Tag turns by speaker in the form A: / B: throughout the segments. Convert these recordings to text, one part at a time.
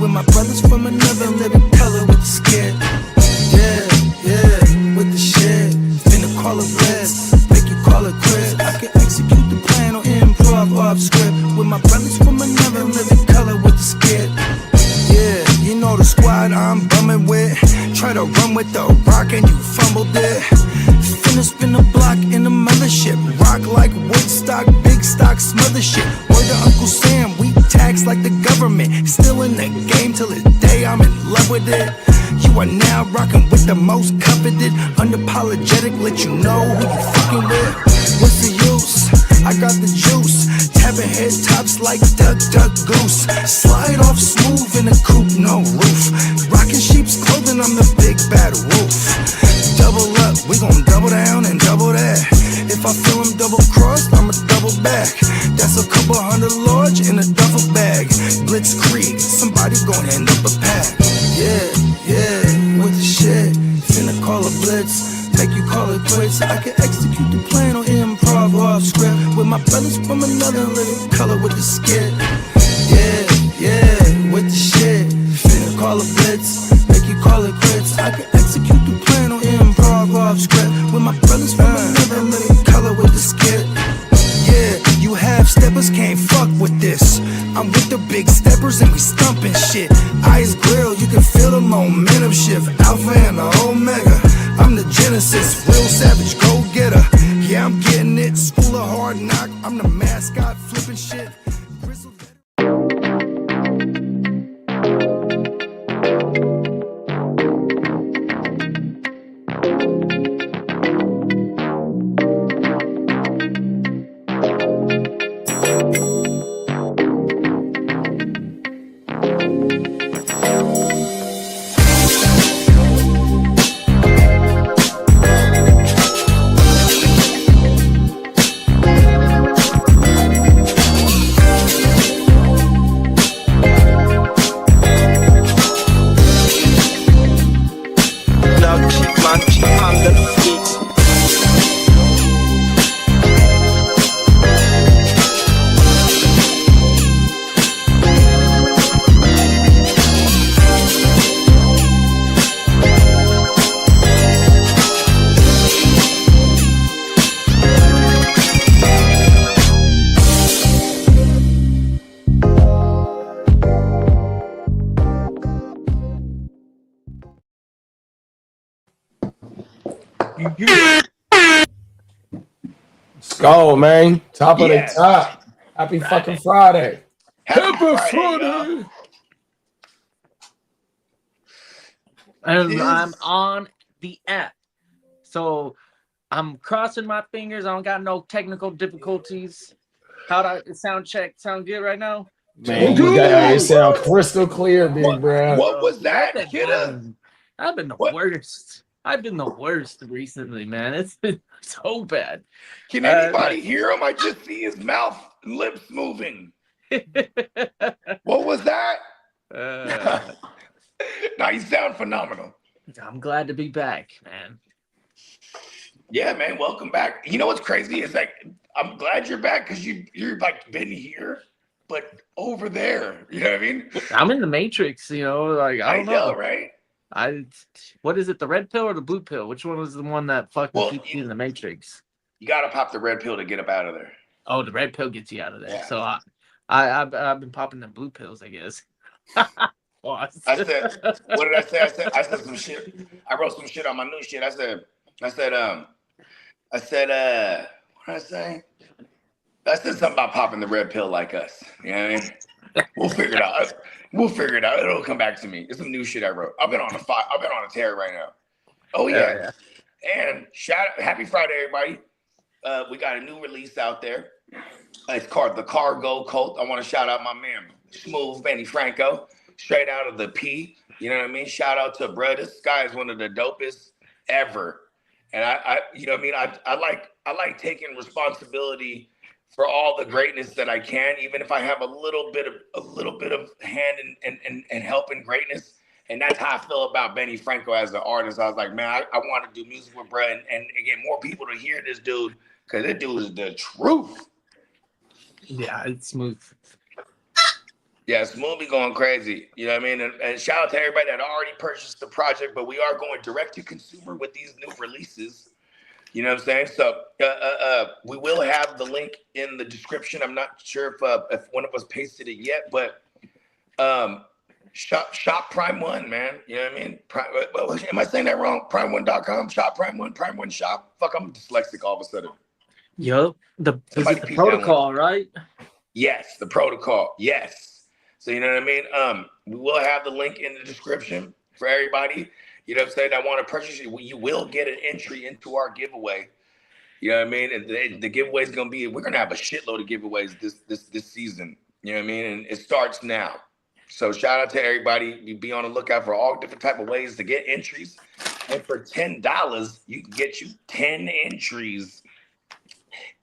A: with my brothers from another living color with the skit. Yeah, with the shit. Finna call it blitz, make you call it quits. I can execute the plan on improv off script with my brothers from another living color with the skit. Yeah, you know the squad I'm bumming with. Try to run with the rock and you fumbled it. Finna spin the block in the mothership. Rock like Woodstock, big stock, smother shit. Word to Uncle Sam, we tax like the government. Still in the game till the day I'm in love with it. You are now rocking with the most coveted. Unapologetic, let you know who you fucking with. What's the use? I got the juice. Tapping head tops like Duck, Duck, Goose. Slide off smooth in a coupe, no roof. Rocking sheep's clothing, I'm the big bad wolf. Double up, we gon' double down and double that. If I feel him double crossed, I'ma double back. That's a couple $100 large in a duffel bag. Blitzkrieg, somebody gon' end up a pack. Yeah, with the shit. Finna call a blitz, make you call it quits. I can execute the plan on improv off script with my brothers from another living color with the skit. Yeah, with the shit. Finna call a blitz, make you call it quits. I can execute the plan on improv off script with my brothers from another living color with the skit. Yeah, you half-steppers can't fuck with this. I'm with the big steppers and we stumping shit. Ice grill, you can feel the momentum shift. Alpha and the Omega, I'm the Genesis. Real savage, go-getter. Yeah, I'm getting it. School of hard knock, I'm the mascot, flipping shit.
B: Let's go, man. Top of the top. Happy fucking Friday.
C: Happy Friday.
D: I'm on the app. So I'm crossing my fingers. I don't got no technical difficulties. How'd I sound check? Sound good right now?
B: Man, you sound crystal clear, big bro.
C: What was that, Kitteh?
D: I've been the worst. I've been the worst recently, man. It's been so bad.
C: Can anybody hear him? I just see his mouth and lips moving. What was that? Now you sound phenomenal.
D: I'm glad to be back, man.
C: Yeah, man. Welcome back. You know what's crazy? It's like I'm glad you're back because you're like been here, but over there. You know what I mean?
D: I'm in the Matrix. You know, like I don't know,
C: right?
D: What is it? The red pill or the blue pill? Which one was the one that fucking keeps you in the Matrix?
C: You gotta pop the red pill to get up out of there.
D: Oh, the red pill gets you out of there.
C: Yeah.
D: So I've been popping the blue pills, I guess.
C: I said, what did I say? I said some shit. I wrote some shit on my new shit. I said, what did I say? I said something about popping the red pill like us. You know what I mean? We'll figure it out. It'll come back to me. It's some new shit I wrote. I've been on a tear right now. Oh yeah. And happy Friday, everybody. We got a new release out there. It's called The Cargo Cult. I want to shout out my man, Smooth Benny Franco, straight out of the P. You know what I mean? Shout out to bro. This guy is one of the dopest ever. And I you know what I mean? I like taking responsibility for all the greatness that I can, even if I have a little bit of hand and help in greatness. And that's how I feel about Benny Franco as an artist. I was like, man, I want to do music with bro and get more people to hear this dude, because this dude is the truth.
D: Yeah, it's smooth.
C: Yeah, Smooth be going crazy. You know what I mean? And shout out to everybody that already purchased the project, but we are going direct to consumer with these new releases. You know what I'm saying? So we will have the link in the description. I'm not sure if one of us pasted it yet, but shop Prime One, man. You know what I mean? Am I saying that wrong? Prime1.com, shop Prime One, Prime One shop. Fuck, I'm dyslexic all of a sudden.
D: Yup. The protocol, right?
C: Yes, the protocol. Yes. So you know what I mean? We will have the link in the description for everybody. You know what I'm saying? I want to purchase it. You will get an entry into our giveaway. You know what I mean? And the giveaway is gonna be. We're gonna have a shitload of giveaways this season. You know what I mean? And it starts now. So shout out to everybody. Be on the lookout for all different type of ways to get entries. And for $10, you can get you 10 entries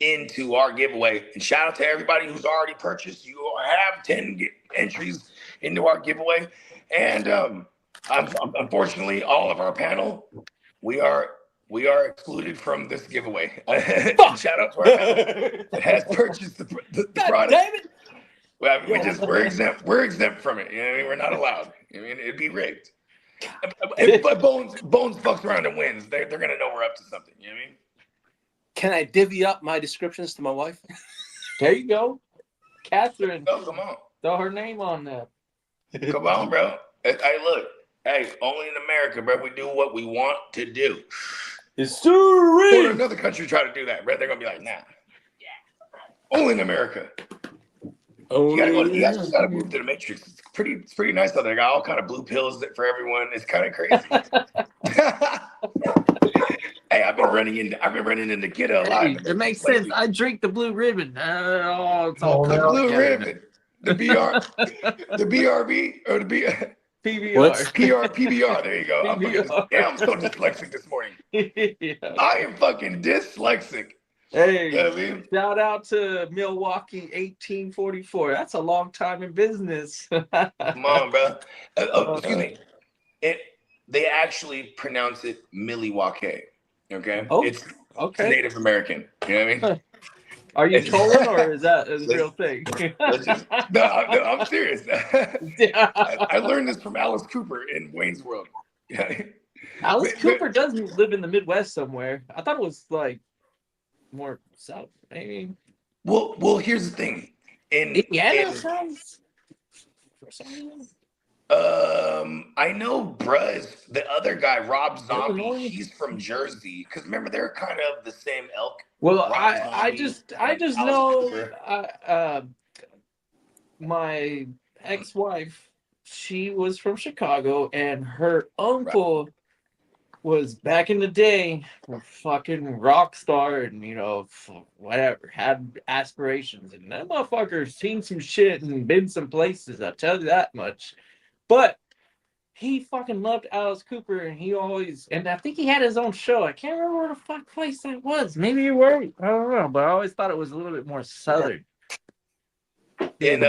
C: into our giveaway. And shout out to everybody who's already purchased. You have 10 entries into our giveaway. And unfortunately, all of our panel, we are excluded from this giveaway. Shout out to our panel that has purchased the product. Damn it. Well, we're exempt. We're exempt from it. You know what I mean? We're not allowed. I mean, it'd be rigged. But Bones fucks around and wins. They're gonna know we're up to something. You know what I mean?
E: Can I divvy up my descriptions to my wife?
D: There you go. Catherine.
C: Oh, come on.
D: Throw her name on there.
C: Come on, bro. Hey, look. Hey, only in America, bro. We do what we want to do.
D: It's true.
C: Or another country try to do that, bro. They're gonna be like, nah. Yeah. Only in America.
D: Oh,
C: You guys gotta move to the Matrix. It's pretty nice out there. They got all kind of blue pills for everyone. It's kind of crazy. Hey, I've been running into Kitteh a lot.
D: Hey, it makes sense. I drink the blue ribbon. It's all
C: the blue ribbon. The BRB or the PBR. There you go. I'm so dyslexic this morning.
D: Yeah.
C: I am fucking dyslexic.
D: Hey,
C: you know what I mean?
D: Shout out to Milwaukee 1844. That's a long time in business.
C: Come on, bro. Excuse me. They actually pronounce it Milwaukee. Okay.
D: Oh,
C: it's
D: okay.
C: Native American. You know what I mean?
D: Are you trolling or is that a real thing?
C: No, I'm serious. I learned this from Alice Cooper in Wayne's World.
D: Alice Cooper does live in the Midwest somewhere. I thought it was like more south, maybe.
C: Well, here's the thing.
D: Indiana sounds.
C: I know Bruz, the other guy, Rob Zombie, he's from Jersey. Because remember, they're kind of the same ilk.
D: Well, I just know my ex-wife, she was from Chicago, and her uncle was back in the day a fucking rock star and, whatever, had aspirations. And that motherfucker's seen some shit and been some places, I'll tell you that much. But he fucking loved Alice Cooper, and and I think he had his own show. I can't remember where the fuck place that was. Maybe you were. I don't know, but I always thought it was a little bit more southern.
C: In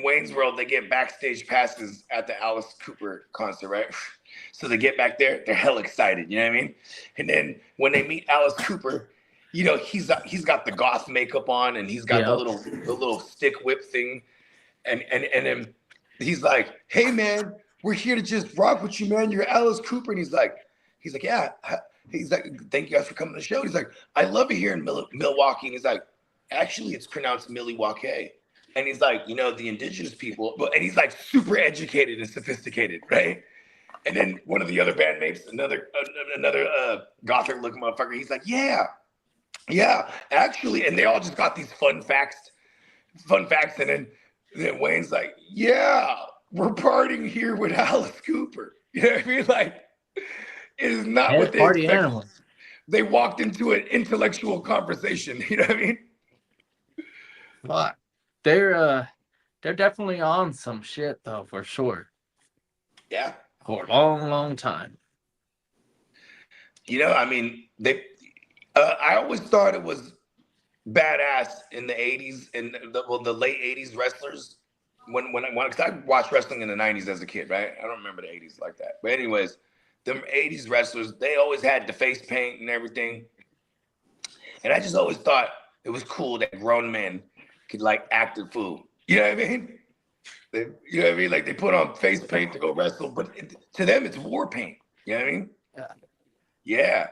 C: Wayne's World, they get backstage passes at the Alice Cooper concert, right? So they get back there, they're hell excited, you know what I mean? And then when they meet Alice Cooper, he's got the goth makeup on, and he's got the little stick whip thing, and then he's like, "Hey man, we're here to just rock with you, man. You're Alice Cooper." And he's like, "Yeah." He's like, "Thank you guys for coming to the show." He's like, "I love it here in Milwaukee." And he's like, "Actually, it's pronounced Milwaukee." And he's like, the indigenous people, and he's like super educated and sophisticated, right? And then one of the other bandmates, another gothic looking motherfucker, he's like, yeah, actually, and they all just got these fun facts, and then Wayne's like, yeah, we're partying here with Alice Cooper. You know what I mean? Like, it is not what they
D: party
C: expected.
D: Animals.
C: They walked into an intellectual conversation. You know what I mean?
D: Fuck. They're definitely on some shit though, for sure.
C: Yeah.
D: For a long, long time.
C: I mean, I always thought it was badass in the 80s and the late 80s wrestlers. Because I watched wrestling in the 90s as a kid, right? I don't remember the 80s like that. But anyways, them 80s wrestlers, they always had the face paint and everything. And I just always thought it was cool that grown men could like act a fool. You know what I mean? You know what I mean? Like they put on face paint to go wrestle, but to them it's war paint. You know what I mean? Yeah.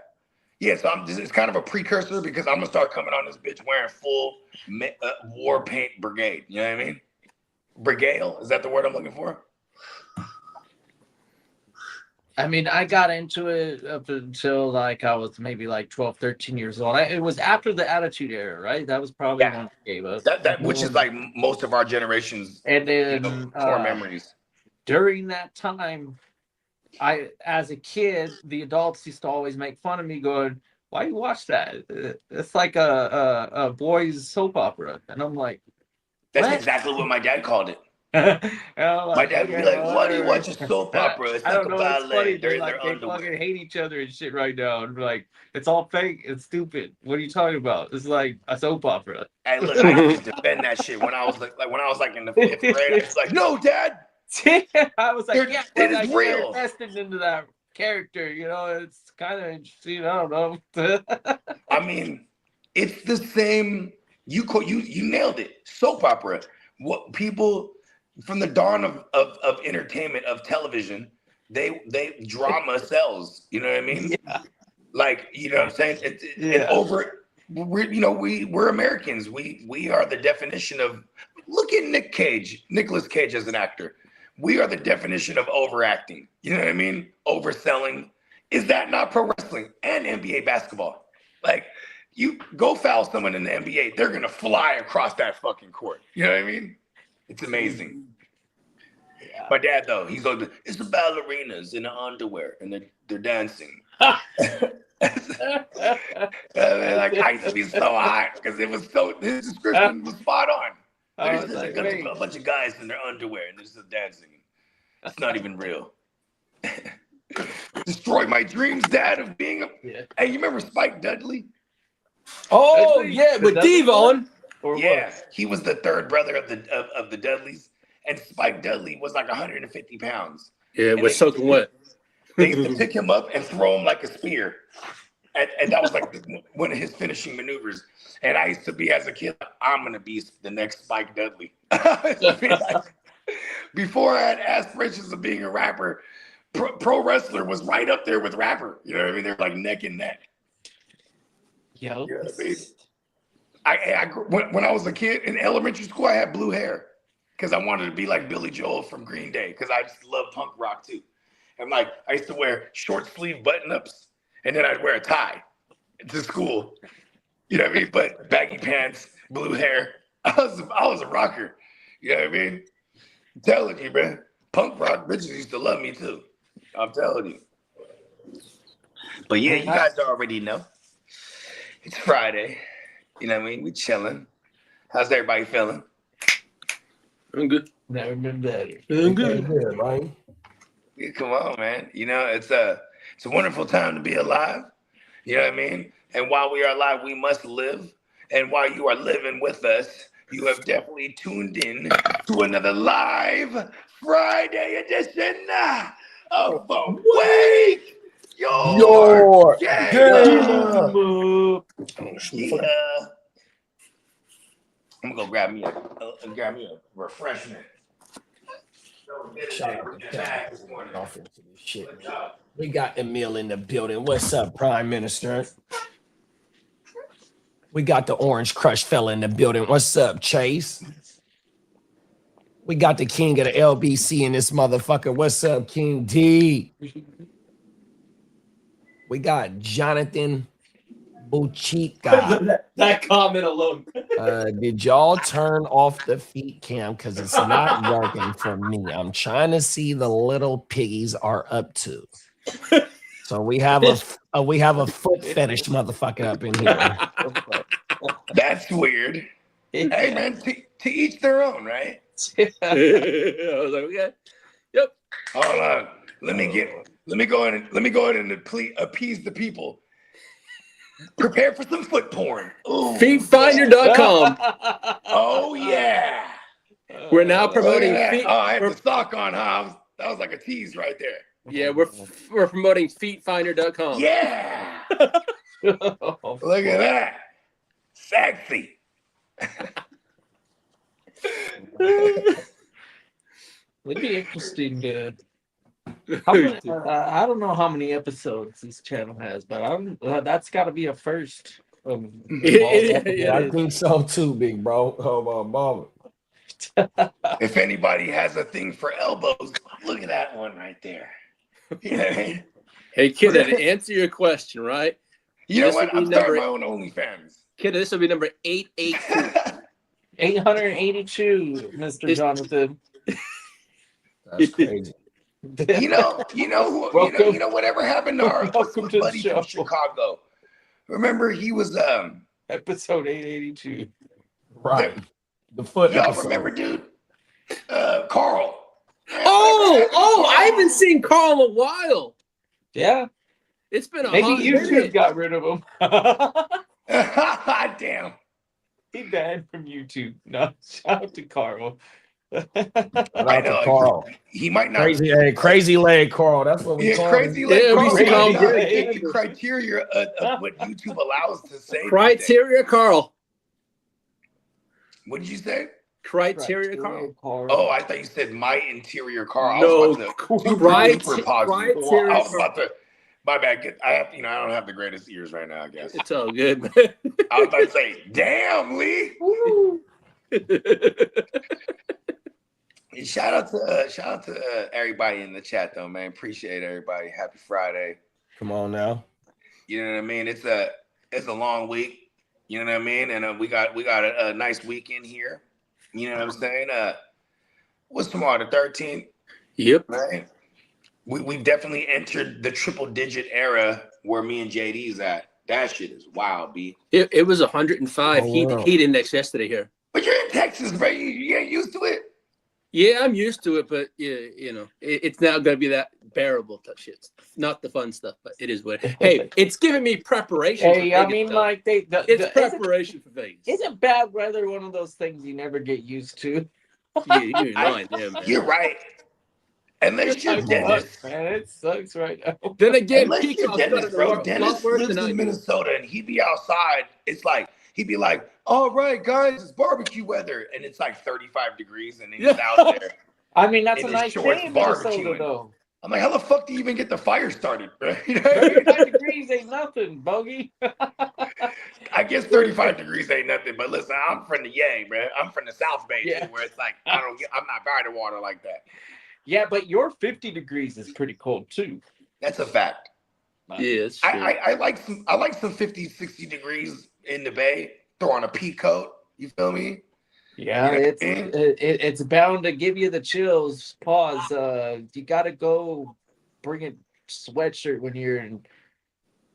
C: Yeah, so it's kind of a precursor because I'm gonna start coming on this bitch wearing full war paint brigade. You know what I mean? Brigale, is that the word I'm looking for?
D: I mean, I got into it up until like I was maybe like 12, 13 years old. It was after the Attitude Era, right? That was probably when I gave up.
C: That which is like most of our generation's
D: and then
C: core memories.
D: During that time, as a kid, the adults used to always make fun of me, going, "Why you watch that? It's like a boys' soap opera." And I'm like,
C: "That's exactly what my dad called it." My dad would be like, "Why do you watch a soap opera? It's like a ballet. They're in their underwear.
D: They fucking hate each other and shit right now. And like, it's all fake. It's stupid. What are you talking about? It's like a soap opera."
C: Hey, look, I used to defend that shit when I was like in the 5th grade. I was like, "No, Dad."
D: I was like, "Yeah,
C: it is real."
D: Invested into that character, you know. It's kind of interesting. I don't know.
C: I mean, it's the same. You nailed it. Soap opera. What people from the dawn of entertainment, of television, they drama sells. You know what I mean?
D: Yeah.
C: Like, you know what I'm saying? We're Americans. We are the definition of. Look at Nicolas Cage as an actor. We are the definition of overacting. You know what I mean? Overselling. Is that not pro wrestling and NBA basketball? Like, you go foul someone in the NBA, they're gonna fly across that fucking court. You know what I mean? It's amazing. Yeah. My dad, though, he's like, "It's the ballerinas in the underwear and they're dancing." I used to be so hot because his description was spot on. A bunch of guys in their underwear and they're just dancing. That's not even real. Destroy my dreams, Dad, of being a. Yeah. Hey, you remember Spike Dudley?
E: Oh yeah, with Devon.
C: Yeah, he was the third brother of the Dudleys, and Spike Dudley was like 150 pounds.
E: Yeah, it was soaking wet.
C: They used to pick him up and throw him like a spear, and that was like one of his finishing maneuvers. And I used to be, as a kid, I'm gonna be the next Spike Dudley. Before I had aspirations of being a rapper, pro wrestler was right up there with rapper. You know what I mean? They're like neck and neck.
D: Yo.
C: You know what I mean? When I was a kid in elementary school, I had blue hair because I wanted to be like Billy Joel from Green Day because I just love punk rock too. And like I used to wear short sleeve button ups and then I'd wear a tie to school. You know what I mean? But baggy pants, blue hair. I was a rocker. You know what I mean? I'm telling you, man. Punk rock bitches used to love me too. I'm telling you. But yeah, you guys already know. It's Friday. You know what I mean? We chilling. How's everybody feeling?
E: I'm good.
D: Never been better.
E: I'm good.
B: Right?
C: Yeah, come on, man. You know, it's a wonderful time to be alive. You know what I mean? And while we are alive, we must live. And while you are living with us, you have definitely tuned in to another live Friday edition of the Wake Your Game. Yeah. I'm gonna go grab me a refreshment.
B: Shout out to shit. We got Emil in the building. What's up, Prime Minister? We got the Orange Crush fella in the building. What's up, Chase? We got the king of the LBC in this motherfucker. What's up, King D? We got Jonathan Buchika.
E: That comment alone.
B: Did y'all turn off the feet cam? Because it's not working for me. I'm trying to see the little piggies are up to. So we have a foot fetish motherfucker up in here.
C: That's weird. Hey man, to each their own, right?
E: I was like, okay. Yep.
C: Hold on. Let me go in and appease the people. Prepare for some foot porn. Ooh.
E: Feetfinder.com.
C: Oh yeah.
E: We're now promoting
C: feet. Oh, I had the sock on, huh? That was like a tease right there.
E: Yeah, we're promoting feetfinder.com.
C: Yeah. Look at that. Sexy.
D: It'd be interesting to. I don't know how many episodes this channel has, but that's got to be a first.
B: I think so too, big bro. Mama.
C: If anybody has a thing for elbows, look at that one right there. You know what I mean?
E: Hey, Kitteh, to answer your question, right?
C: You know
E: This
C: what?
E: will be
C: I'm starting
E: number-
C: my own OnlyFans.
E: Kitteh, this will be number 882.
D: 882, Mr. Jonathan.
B: That's crazy.
C: You know, whatever happened to our
D: Welcome to the
C: buddy
D: show.
C: from Chicago. Remember, he was
D: Episode 882.
B: Right. The foot
C: y'all
B: episode.
C: remember, dude? Carl.
E: I haven't seen Carl in a while.
D: Yeah.
E: It's been a
D: Maybe
E: hot
D: YouTube
E: minute.
D: got rid of him.
C: Damn.
D: He banned from YouTube. No, shout out to Carl.
B: Shout
C: I
B: out to
C: know.
B: Carl.
C: He might not.
B: Crazy leg Carl. That's what we call
C: crazy
B: him.
C: leg.
E: Yeah, we
C: Carl
E: see
C: might
E: Carl
C: not
D: good.
C: give you criteria of what YouTube allows to say. these days.
E: Criteria Carl.
C: What did you say?
E: Criteria Carl.
C: Oh, I thought you said my interior car.
E: No,
C: I was about to super positive.
E: criteria
C: I was about to. My bad. I don't have the greatest ears right now. I guess.
E: It's all good, man.
C: I was about to say, damn, Lee. Shout out to everybody in the chat though, man. Appreciate everybody. Happy Friday.
B: Come on now.
C: You know what I mean? It's a long week. You know what I mean? And we got a nice weekend here. You know what I'm saying? What's tomorrow? The 13th.
E: Yep.
C: Right. We've definitely entered the triple digit era where me and JD's at. That shit is wild, B.
E: It was 105
B: wow.
E: heat index yesterday here.
C: But you're in Texas, bro. You ain't used to it.
E: Yeah, I'm used to it, but it's now gonna be that bearable tough shit. Not the fun stuff, but it is what. Hey, it's giving me preparation.
D: Hey,
E: for
D: I
E: Vegas,
D: mean,
E: though.
D: like
E: It's preparation for Vegas.
D: Isn't bad weather one of those things you never get used to?
E: You're lying, yeah, man.
C: You're right. Unless you're Dennis.
D: Man, it sucks right now.
E: Then again,
C: Unless you're
E: Peacock's
C: Dennis,
E: got it a
C: bro.
E: lot
C: Dennis
E: worse
C: lives
E: than I
C: in
E: do.
C: Minnesota and he'd be outside. It's like he'd be like, "All right, guys, it's barbecue weather," and it's like 35 degrees, and he's out there.
D: I mean, that's
C: in
D: a
C: his
D: nice
C: shorts
D: day in Minnesota,
C: barbecuing.
D: though.
C: I'm like, how the fuck do you even get the fire started? Right?
D: 35 degrees ain't nothing, Bogey.
C: I guess 35 degrees ain't nothing, but listen, I'm from the Yay, man. I'm from the South Bay,
D: Yeah.
C: too, where it's like I'm not by the water like that.
D: Yeah, but your 50 degrees is pretty cold too.
C: That's a fact.
E: Yeah, it's true.
C: I like some 50, 60 degrees in the Bay. Throw on a pea coat. You feel me?
D: Yeah,
C: You know
D: it's
C: what I mean?
D: it's bound to give you the chills. Pause. You gotta go bring a sweatshirt when you're in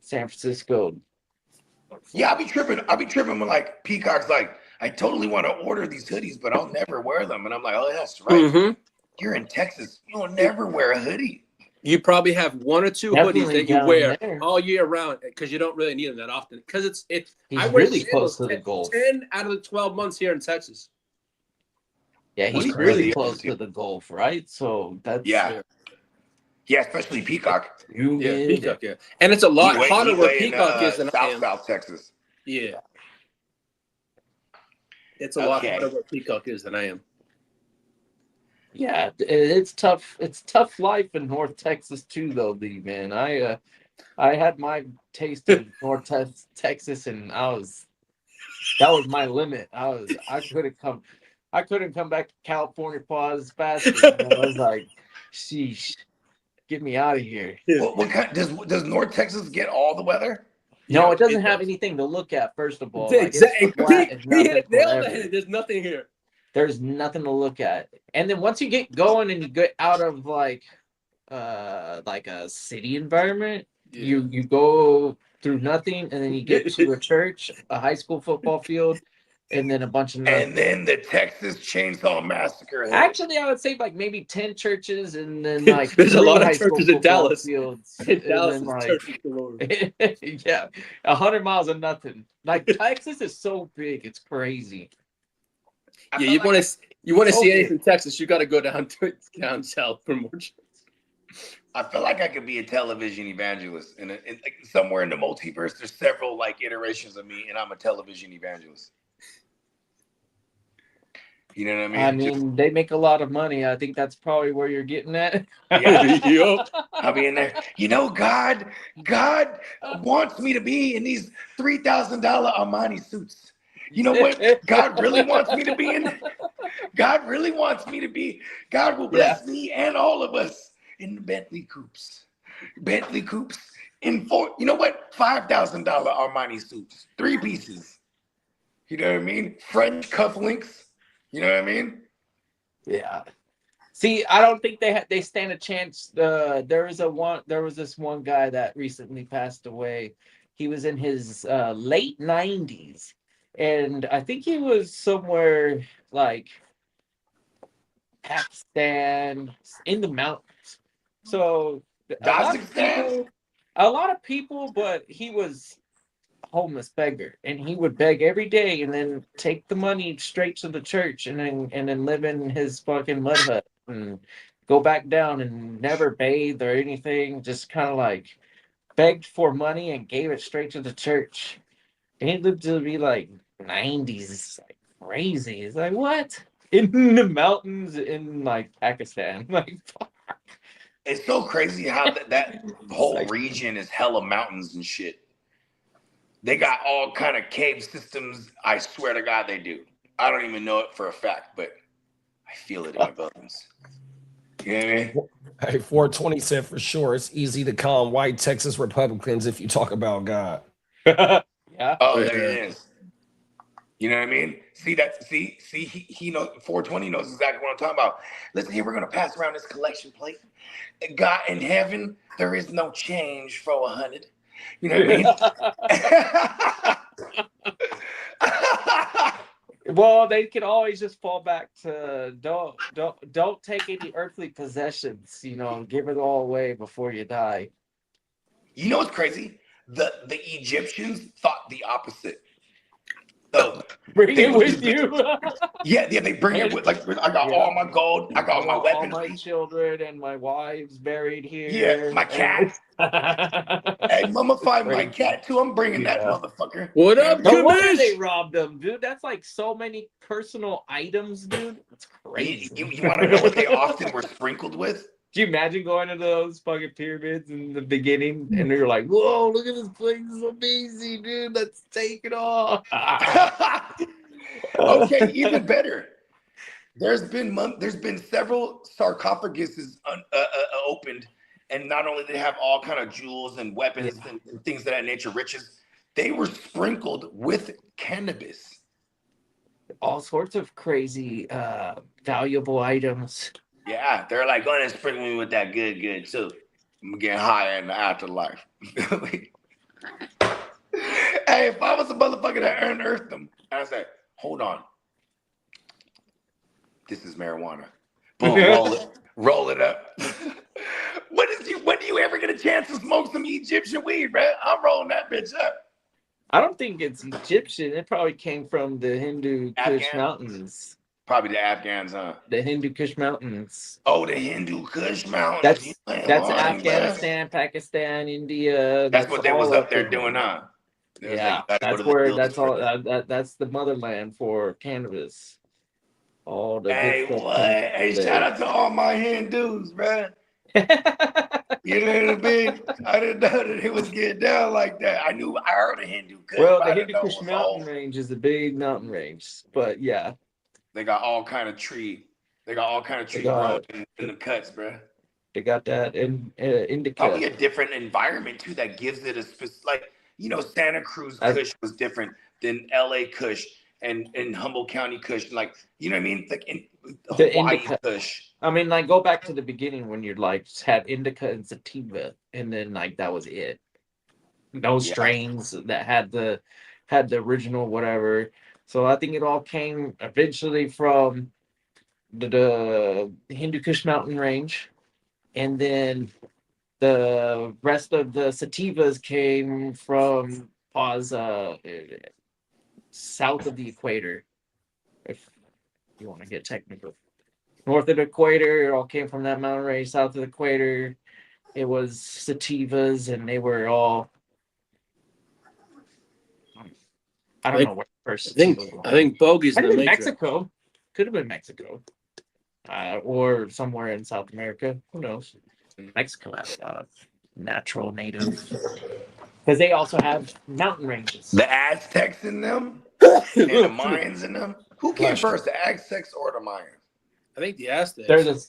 D: San Francisco.
C: Yeah, I'll be tripping when like Peacock's like, I totally want to order these hoodies, but I'll never wear them. And I'm like, oh, that's right.
E: Mhm.
C: You're in Texas. You'll never wear a hoodie.
E: You probably have one or two
D: Definitely
E: hoodies that you
D: down
E: wear
D: there.
E: all year round because you don't really need them that often. Because it's
D: He's
E: I wear
D: really close
E: sandals
D: to the Gulf.
E: 10 out of the 12 months here in Texas.
D: Yeah, he's
C: He's
D: really
C: crazy.
D: close to the Gulf, right? So that's
C: Yeah. Yeah, especially Peacock.
D: humid.
E: Yeah, Peacock, yeah. And it's a lot hotter where
C: in,
E: Peacock is than I am.
C: South Texas.
E: Yeah. It's a lot
C: Okay.
E: hotter where Peacock is than I am.
D: Yeah, it's tough. It's tough life in North Texas too, though, Lee, man. I had my taste of North Texas, and that was my limit. I couldn't come back to California pause faster. I was like, sheesh, get me out of here.
C: What kind does North Texas get all the weather?
D: No,
E: Yeah,
D: it doesn't
E: it
D: have
E: does.
D: anything to look at. First of all, like, it's
E: Exactly.
D: flat and
E: He
D: nothing
E: hit nail on the
D: forever.
E: head. There's nothing here.
D: There's nothing to look at. And then once you get going and you get out of like a city environment, you go through nothing, and then you get to a church, a high school football field, and then a bunch of nothing.
C: And then the Texas Chainsaw Massacre.
D: Actually, I would say like maybe 10 churches, and then like
E: There's a
D: 3
E: lot of
D: high school
E: churches in
D: football
E: Dallas.
D: fields,
E: In
D: and
E: Dallas
D: then,
E: is
D: like,
E: churches galore.
D: yeah, 100 miles of nothing. Like Texas is so big, it's crazy.
E: Yeah, you want to see
D: Okay.
E: anything in Texas, you got to go down south for more.
C: I feel like I could be a television evangelist, and like somewhere in the multiverse, there's several like iterations of me, and I'm a television evangelist. You know what I mean?
D: I mean, they make a lot of money. I think that's probably where you're getting at.
C: Yeah.
E: Yup.
C: I'll be in there. God wants me to be in these $3,000 Armani suits. You know what? God really wants me to be in. God really wants me to be. God will bless me and all of us in the Bentley coupes. In four. You know what? $5,000 Armani suits, 3 pieces. You know what I mean? French cufflinks. You know what I mean?
D: Yeah. See, I don't think they stand a chance. There was this one guy that recently passed away. He was in his late 90s, and I think he was somewhere like Pakistan in the mountains. So a lot of people, but he was a homeless beggar, and he would beg every day, and then take the money straight to the church, and then live in his fucking mud hut and go back down and never bathe or anything. Just kind of like begged for money and gave it straight to the church. And he lived to be like 90s. It's like crazy. It's like, what? In the mountains in like Pakistan. Like, fuck.
C: It's so crazy how that whole region is hella mountains and shit. They got all kind of cave systems. I swear to God they do. I don't even know it for a fact, but I feel it in my bones. You know what I mean?
B: Hey, 420 said for sure it's easy to calm white Texas Republicans if you talk about God.
D: Yeah.
C: Oh, there it is. You know what I mean? See, he knows, 420 knows exactly what I'm talking about. Listen here, we're going to pass around this collection plate. God in heaven, there is no change for 100. You know what I mean?
D: Well, they can always just fall back to don't take any earthly possessions. Give it all away before you die.
C: You know what's crazy? The Egyptians thought the opposite. So
D: bring it with you.
C: Yeah, they bring it with, like, I got all my gold, I got all my weapons,
D: all my children and my wives buried here.
C: Yeah, my cat. Hey, mummify my cat too. I'm bringing that motherfucker.
E: What up,
D: No wonder
E: Kamish?
D: they robbed them, dude. That's like so many personal items, dude. That's crazy.
C: You want to know what they often were sprinkled with?
D: Do you imagine going to those fucking pyramids in the beginning and you're like, whoa, look at this place. It's amazing, dude. Let's take it off.
C: Okay, even better. There's been several sarcophaguses opened, and not only did they have all kind of jewels and weapons and things of that nature, riches, they were sprinkled with cannabis.
D: All sorts of crazy, valuable items.
C: Yeah, they're like, going and sprinkle me with that good too. I'm getting higher in the afterlife. Hey, if I was a motherfucker that unearthed them, I said, hold on. This is marijuana. Boom, roll it up. When do you ever get a chance to smoke some Egyptian weed, man? I'm rolling that bitch up.
D: I don't think it's Egyptian. It probably came from the Hindu Kush Mountains.
C: Probably the Afghans, huh?
D: The Hindu Kush Mountains.
C: Oh, the Hindu Kush Mountains.
D: That's Afghanistan, Pakistan, India.
C: That's what they was up there doing, huh?
D: Yeah, that's where. That's all. That's the motherland for cannabis. All the
C: hey, what? Hey, shout out to all my Hindus, man. You know what I mean? I didn't know that it was getting down like that. I heard a Hindu Kush.
D: Well, the Hindu Kush mountain range is a big mountain range, but yeah.
C: They got all kind of tree. They got all kind of tree growing in the cuts, bro.
D: They got that in indica.
C: Probably a different environment too that gives it a specific, like, Santa Cruz Kush was different than LA Kush and Humboldt County Kush. Like, you know what I mean? Like in Hawaii Kush.
D: I mean, like, go back to the beginning when you're like had indica and sativa, and then like that was it. No strains that had the original whatever. So I think it all came eventually from the Hindu Kush mountain range, and then the rest of the sativas came from south of the equator, if you want to get technical. North of the equator, it all came from that mountain range. South of the equator, it was sativas, and they were all. I don't know what first.
E: I think Bogey's in the Matrix.
D: Mexico, Could have been Mexico, or somewhere in South America. Who knows? Mexico has a lot of natural natives because they also have mountain ranges.
C: The Aztecs in them and the Mayans in them. Who came first, the Aztecs or the Mayans?
E: I think the Aztecs.
D: They're the.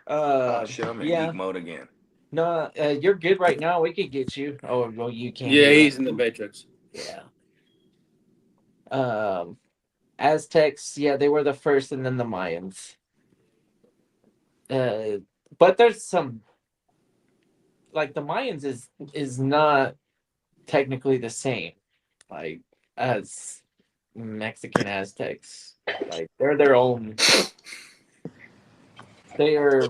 C: Oh shit! I'm in geek mode again.
D: No, you're good right now. We could get you. Oh well, you can't.
E: Yeah, he's in the Matrix.
D: Yeah. Aztecs, yeah, they were the first, and then the Mayans. But there's some, like the Mayans is not technically the same, like as Mexican Aztecs. Like they're their own. They are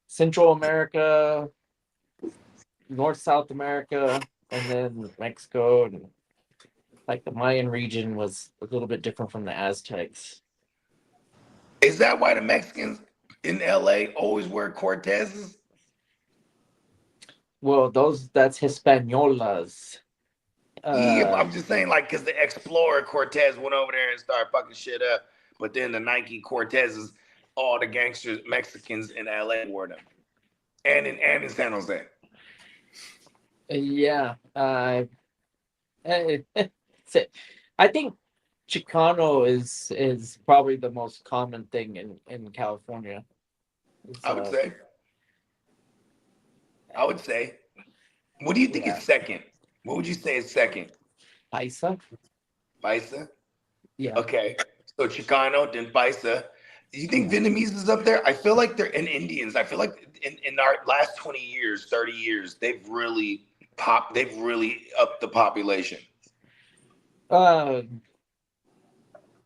D: Central America, North South America, and then Mexico, and like the Mayan region was a little bit different from the Aztecs.
C: Is that why the Mexicans in LA always wear Cortezes?
D: Well, that's Hispaniolas.
C: Yeah, I'm just saying, like, because the Explorer Cortez went over there and started fucking shit up, but then the Nike Cortezes, all the gangsters, Mexicans in LA wore them, and in San Jose.
D: Yeah, I think Chicano is probably the most common thing in California.
C: I would say. What do you think is second? What would you say is second?
D: Paisa.
C: Paisa?
D: Yeah.
C: Okay. So Chicano, then Paisa. Do you think Vietnamese is up there? I feel like they're in Indians. I feel like in our last 20 years, 30 years, they've really upped the population.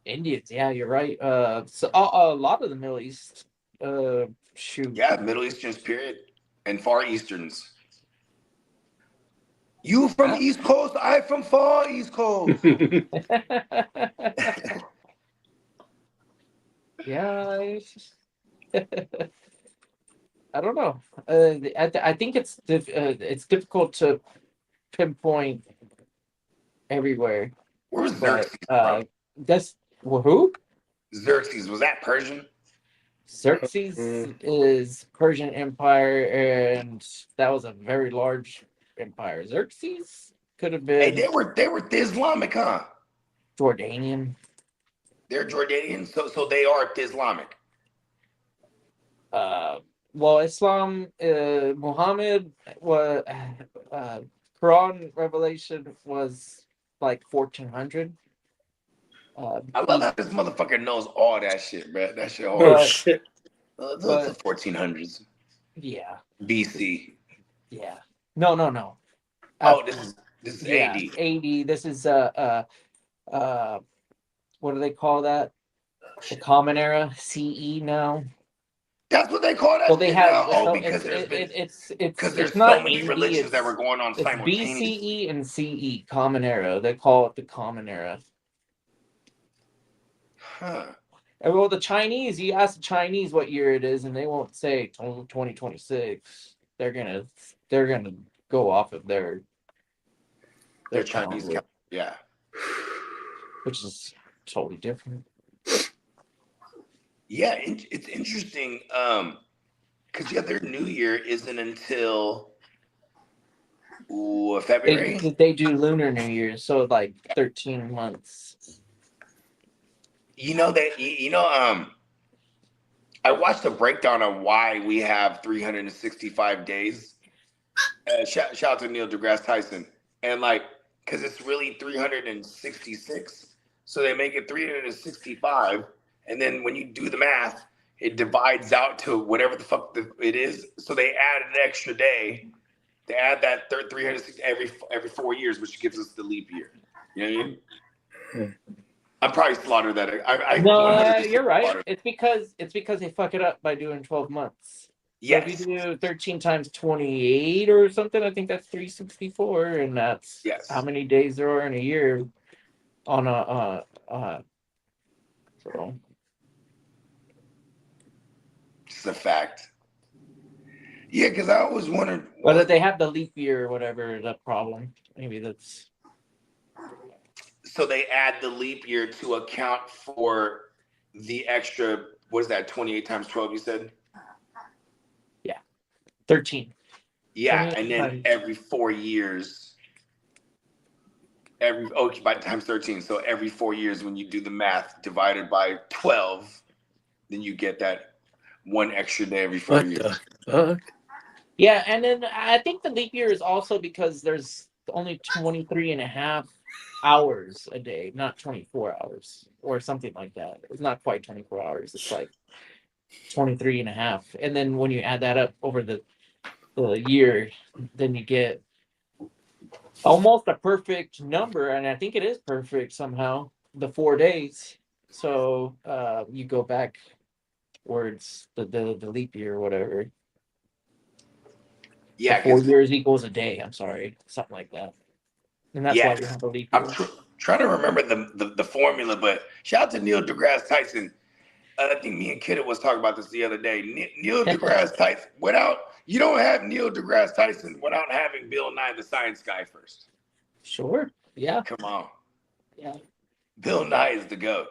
D: Indians, yeah, you're right. So a lot of the Middle East, shoot.
C: Yeah, Middle Easterns, period, and Far Easterns. You from East Coast, I from Far East Coast.
D: Yeah, I don't know. I think it's difficult to pinpoint everywhere.
C: Where was Xerxes from?
D: That's who?
C: Xerxes, was that Persian?
D: Xerxes is Persian Empire, and that was a very large empire. Xerxes could have been.
C: Hey, they were Islamic, huh?
D: Jordanian.
C: They're Jordanian, so they are Islamic.
D: Well, Islam, Muhammad was Quran revelation was like 1400.
C: I love how this motherfucker knows all that shit, bro. That shit hard.
E: Oh shit!
C: The 1400s.
D: Yeah.
C: BC.
D: Yeah. No.
C: Oh, this is AD.
D: AD. This is what do they call that? The Common Era, CE now.
C: That's what they call that.
D: Well, they have.
C: Because there's
D: not
C: so many
D: AD,
C: religions that were going on
D: it's
C: simultaneously.
D: BCE and CE, Common Era. They call it the Common Era.
C: Huh.
D: And well, the Chinese, you ask the Chinese what year it is, and they won't say 2026. They're gonna go off of their
C: Chinese
D: calendar,
C: yeah.
D: which is totally different.
C: Yeah, it's interesting. Because their New Year isn't until February.
D: They do Lunar New Year, so like 13 months.
C: I watched a breakdown on why we have 365 days. Shout out to Neil deGrasse Tyson, and because it's really 366, so they make it 365, and then when you do the math, it divides out to whatever the fuck it is. So they add an extra day. They add that 360 every 4 years, which gives us the leap year. You know what I mean? I'm probably slaughtered that.
D: No, you're right. It's because they fuck it up by doing 12 months.
C: Yes.
D: So if you do 13 times 28 or something, I think that's 364, and that's how many days there are in a year. On so.
C: It's a fact. Yeah, because I always wondered
D: whether they have the leap year or whatever the problem. Maybe that's.
C: So they add the leap year to account for the extra, what is that, 28 times 12 you said?
D: Yeah. 13.
C: Yeah, and then every 4 years, by times 13. So every 4 years when you do the math divided by 12, then you get that one extra day every 4 years.
E: What the fuck?
D: Yeah, and then I think the leap year is also because there's only 23 and a half hours a day, not 24 hours or something like that. It's not quite 24 hours. It's like 23 and a half. And then when you add that up over the year, then you get almost a perfect number. And I think it is perfect somehow, the 4 days. So you go back towards the leap year or whatever.
C: Yeah,
D: 4 years equals a day. I'm sorry, something like that. And that's why we have a leap year.
C: I'm trying to remember the formula, but shout out to Neil deGrasse Tyson. I think me and Kitteh was talking about this the other day. Neil deGrasse Tyson, you don't have Neil deGrasse Tyson without having Bill Nye the Science Guy first.
D: Sure. Yeah.
C: Come on.
D: Yeah.
C: Bill Nye is the GOAT.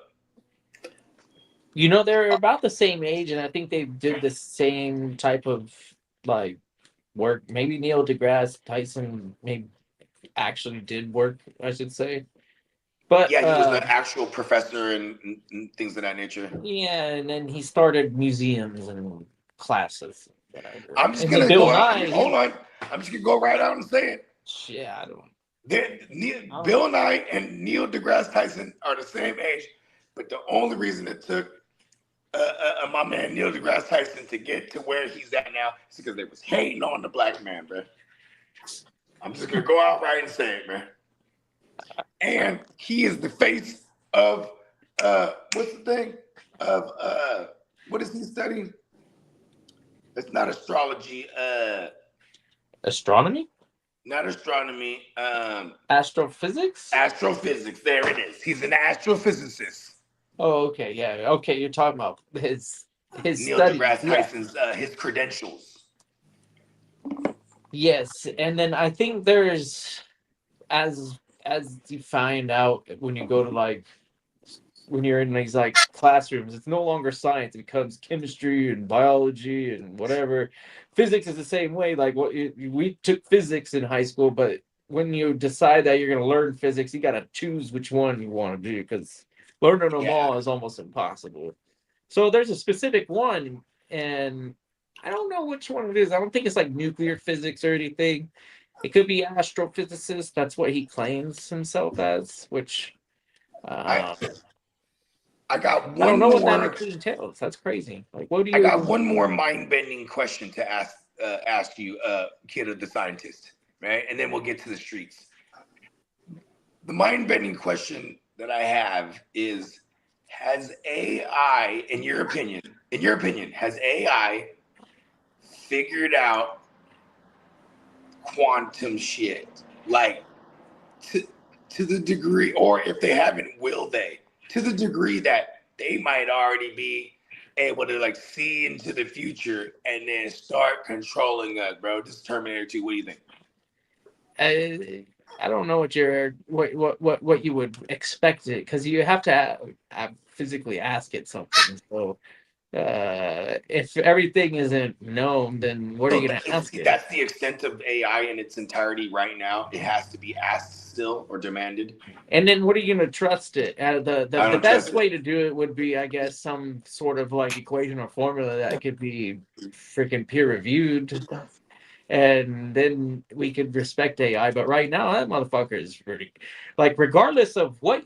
D: You know, they're about the same age, and I think they did the same type of like work. Maybe Neil deGrasse Tyson maybe actually did work, I should say. But
C: yeah, he was an actual professor and things of that nature.
D: Yeah, and then he started museums and classes. Whatever.
C: I'm just gonna go out. Hold on. I'm just gonna go right out and say it.
D: Yeah, I don't.
C: Bill Nye and Neil deGrasse Tyson are the same age, but the only reason it took my man Neil deGrasse Tyson to get to where he's at now is because they was hating on the black man, bro. I'm just gonna go out right and say it, man. And he is the face of what's the thing of what is he studying? It's not astrology.
D: Astronomy?
C: Not astronomy.
D: Astrophysics?
C: Astrophysics. There it is. He's an astrophysicist.
D: Oh, okay, yeah, okay. You're talking about his
C: Neil
D: studies.
C: deGrasse Tyson's his credentials.
D: Yes, and then I think there's as you find out when you go to like when you're in these like classrooms, it's no longer science; it becomes chemistry and biology and whatever. Physics is the same way. Like we took physics in high school, but when you decide that you're going to learn physics, you got to choose which one you want to do because learning them all is almost impossible. So there's a specific one, and I don't know which one it is. I don't think it's like nuclear physics or anything. It could be astrophysicist. That's what he claims himself as, which
C: I got one
D: I don't know
C: more,
D: what that actually entails. That's crazy. Like, what do you?
C: I got one more mind-bending question to ask you, Kitteh the scientist, right? And then we'll get to the streets. The mind-bending question that I have is: has AI, in your opinion, has AI figured out quantum shit? Like to the degree, or if they haven't, will they? To the degree that they might already be able to like see into the future and then start controlling us, bro. This is Terminator 2. What do you think?
D: I don't know what you would expect it because you have to physically ask it something. So if everything isn't known, then what are you going to ask it?
C: That's the extent of AI in its entirety right now. It has to be asked still or demanded.
D: And then what are you going to trust it? The best way to do it would be, I guess, some sort of like equation or formula that could be freaking peer reviewed. And then we could respect AI. But right now, that motherfucker is pretty, like, regardless of what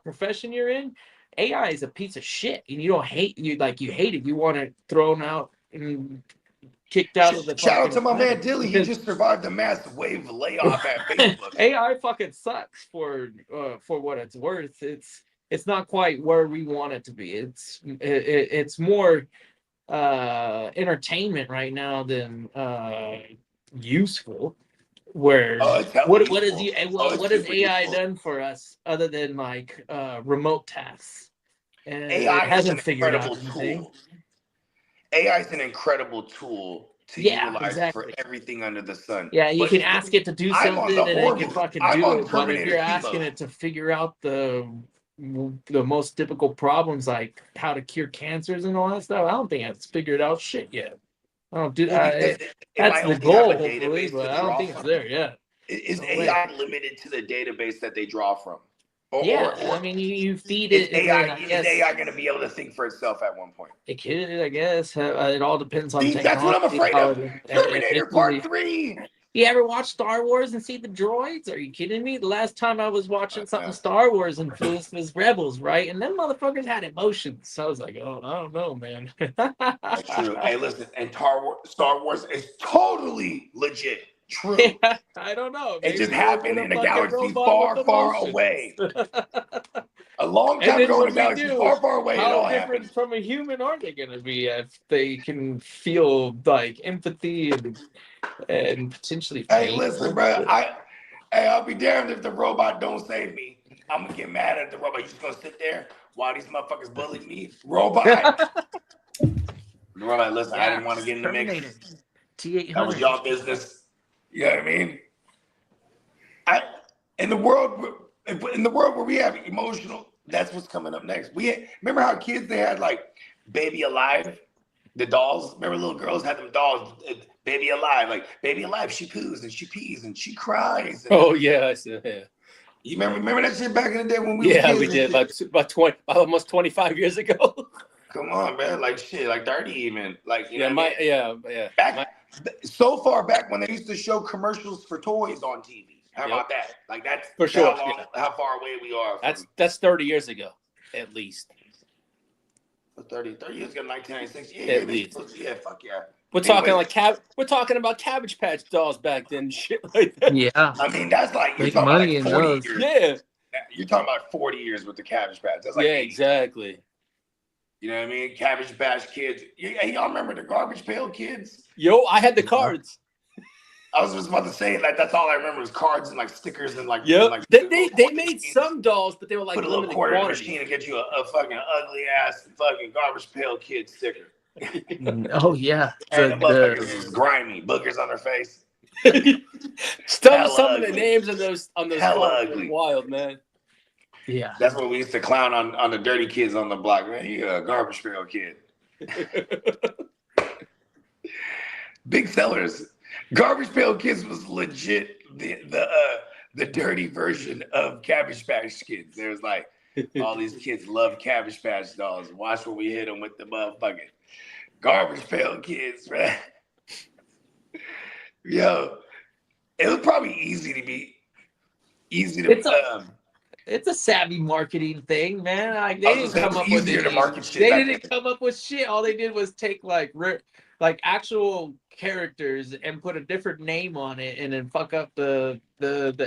D: profession you're in, AI is a piece of shit. And you don't hate you hate it. You want it thrown out and kicked out of the.
C: Shout out to my man Dilly. He just survived a massive wave layoff at Facebook.
D: AI fucking sucks for what it's worth. It's not quite where we want it to be. It's more entertainment right now than useful. Where what has AI done for us other than like remote tasks? And
C: AI
D: hasn't figured out anything.
C: AI is an incredible tool to utilize for everything under the sun.
D: Yeah, you can ask it to do something and it can fucking do it. But if you're asking it to figure out the the most typical problems, like how to cure cancers and all that stuff. I don't think it's figured out shit yet. I don't do.
C: Well, because it
D: That's
C: might
D: the
C: only
D: goal,
C: have a
D: hopefully,
C: database
D: but
C: to
D: I don't
C: draw
D: think it's
C: from.
D: there yet.
C: Is
D: No
C: AI
D: way.
C: limited to the database that they draw from?
D: Yeah,
C: Or
D: I mean, you feed
C: is
D: it, and then I
C: AI
D: guess
C: going to be able to think for itself at one point?
D: it could. I guess it all depends on
C: See, that's what I'm
D: technology.
C: afraid
D: How
C: of.
D: it
C: Terminator
D: eventually.
C: Part 3.
D: You ever watch Star Wars and see the droids? Are you kidding me? The last time I was watching something Star Wars influenced was Rebels, right? And them motherfuckers had emotions. So I was like, oh, I don't know, man.
C: That's true. Hey, listen, and Star Wars is totally legit. True.
D: Yeah, I don't know.
C: It just
D: Maybe
C: happened
D: we'll
C: in
D: get
C: a
D: fucking
C: galaxy
D: robot
C: far,
D: with
C: far
D: emotions.
C: away. A long
D: And
C: time
D: then
C: ago in
D: when
C: a
D: we
C: galaxy
D: do,
C: far, far away, it
D: how
C: all
D: different
C: happened.
D: from a human are they going to be if they can feel like empathy and potentially
C: Hey,
D: pain?
C: listen, bro. I'll be damned if the robot don't save me. I'm gonna get mad at the robot. You just gonna sit there while these motherfuckers bully me? Robot. Robot, listen, I didn't want to get in the
D: Terminator.
C: mix.
D: T800.
C: That was y'all business. You know what I mean? In the world where we have emotional, that's what's coming up next. Remember how kids, they had like Baby Alive, the dolls. Remember little girls had them dolls, Baby Alive, like Baby Alive. She poos and she pees and she cries. And
E: Oh yeah, I see. Yeah.
C: you remember that shit back in the day when we were kids?
E: We did about 20, almost 25 years ago.
C: Come on, man, like shit, like 30 even, like so far back when they used to show commercials for toys on TV. How about that? Like that's
E: for sure.
C: How far away we are.
E: That's 30 years ago, at least.
C: 30 years ago, 1996. Yeah,
E: at least.
C: Yeah, fuck yeah.
E: We're talking about Cabbage Patch dolls back then, shit like that.
D: Yeah,
C: I mean that's like you're
D: make
C: talking
D: money
C: about like 40
D: in those.
C: years.
E: Yeah,
C: you're talking about 40 years with the Cabbage Patch. That's like 80.
E: Exactly.
C: You know what I mean? Cabbage Patch Kids. Hey, y'all remember the Garbage Pail Kids?
E: Yo, I had the cards.
C: I was just about to say, like, that's all I remember was cards and like stickers and like.
E: Yep.
C: Like,
E: they made some dolls, but they were like
C: put a little
E: limited
C: quarter in the
E: quantity.
C: machine and get you a fucking ugly ass fucking Garbage Pail Kid sticker.
D: Oh yeah,
C: And the motherfuckers was grimy, boogers on their face.
E: Some of the names on those
C: hella ugly,
E: wild, man.
D: Yeah,
C: that's what we used to clown on the dirty kids on the block. Man, you a Garbage Pail Kid. Big sellers. Garbage Pail Kids was legit the dirty version of Cabbage Patch Kids. There's like all these kids love Cabbage Patch dolls. Watch when we hit them with the motherfucking Garbage Pail Kids, man. Yo, it was probably easy to.
D: It's a savvy marketing thing, man. Like they didn't come up with
C: easier to market shit.
D: They didn't come up with shit. All they did was take like actual characters and put a different name on it, and then fuck up the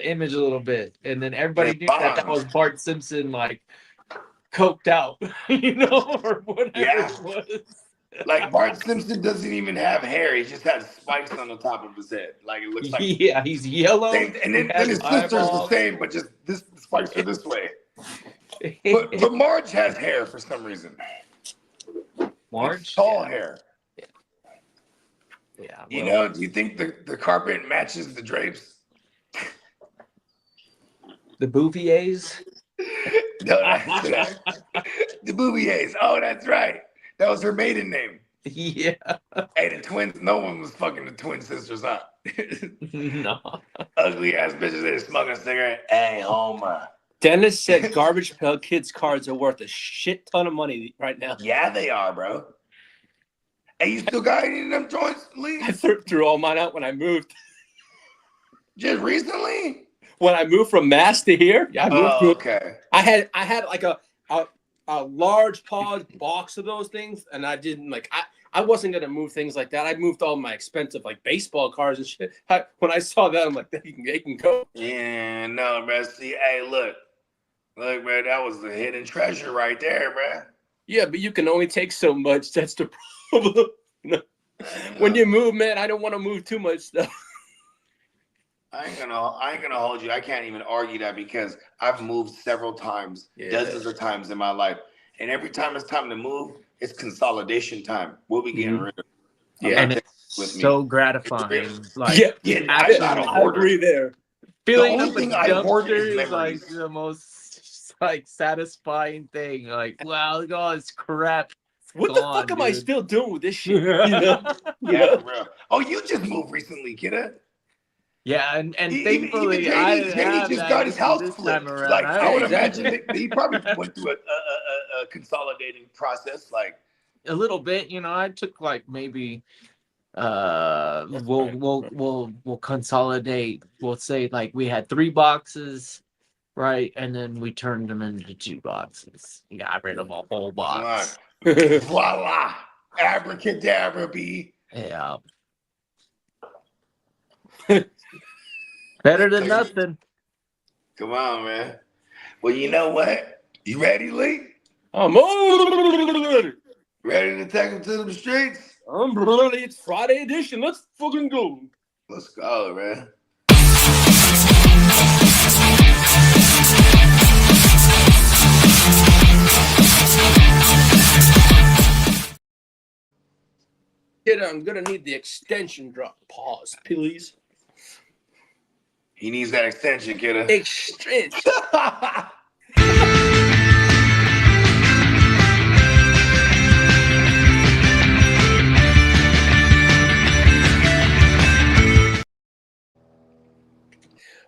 D: image a little bit, and then everybody knew that was Bart Simpson, like coked out, or whatever it was.
C: Like Bart Simpson doesn't even have hair; he just has spikes on the top of his head. Like it looks like
D: he's yellow,
C: and then his sister's the same, but just the spikes are this way. But Marge has hair for some reason.
D: Marge,
C: tall hair.
D: Yeah.
C: Well, do you think the carpet matches the drapes?
D: The Bouviers?
C: No, the Bouviers. Oh, that's right. That was her maiden name.
D: Yeah.
C: Hey, the twins. No one was fucking the twin sisters, huh?
D: No.
C: Ugly ass bitches that are smoking a cigarette. Hey, Homer.
E: Dennis said Garbage Pail Kids cards are worth a shit ton of money right now.
C: Yeah, they are, bro. Hey, you still got any of them joints, Lee?
E: I threw all mine out when I moved.
C: Just recently?
E: When I moved from Mass to here, I moved
C: okay.
E: I had like a large box of those things, and I didn't like I wasn't gonna move things like that. I moved all my expensive like baseball cards and shit. When I saw that, I'm like, they can go.
C: Yeah, no, bro. See, hey, look, bro, that was the hidden treasure right there, bro.
E: Yeah, but you can only take so much. That's the problem. When you move, man, I don't want to move too much stuff.
C: I ain't gonna hold you. I can't even argue that because I've moved several times, dozens of times in my life, and every time it's time to move, it's consolidation time. We'll be getting rid of.
D: And it's so gratifying. Like,
C: I agree there.
D: Feeling
C: the only thing I hoard is
D: like
C: memories.
D: the most like satisfying thing. Like, wow, look at all this crap.
E: What the fuck am I still doing with this shit?
C: Yeah, for real. Oh, you just moved recently, Kitteh.
D: Yeah, and
C: Even
D: thankfully
C: Taney,
D: I didn't
C: Taney
D: have
C: just
D: that
C: got his
D: issue
C: house
D: this
C: flipped.
D: time around.
C: Like I would
E: exactly.
C: imagine that he probably went through a consolidating process. Like
D: A little bit, I took like maybe we'll consolidate. We'll say like we had 3 boxes, right? And then we turned them into 2 boxes. You got rid of a whole box.
C: voila, abracadabra, B.
D: Yeah. Better than nothing.
C: Come on, man. Well, you know what? You ready, Lee?
E: I'm
C: Ready to take him to the streets?
E: ready. It's Friday edition. Let's fucking go.
C: Let's go, man.
E: I'm gonna need the extension drop. Pause, please.
C: He needs that extension, Kitteh.
E: Extension.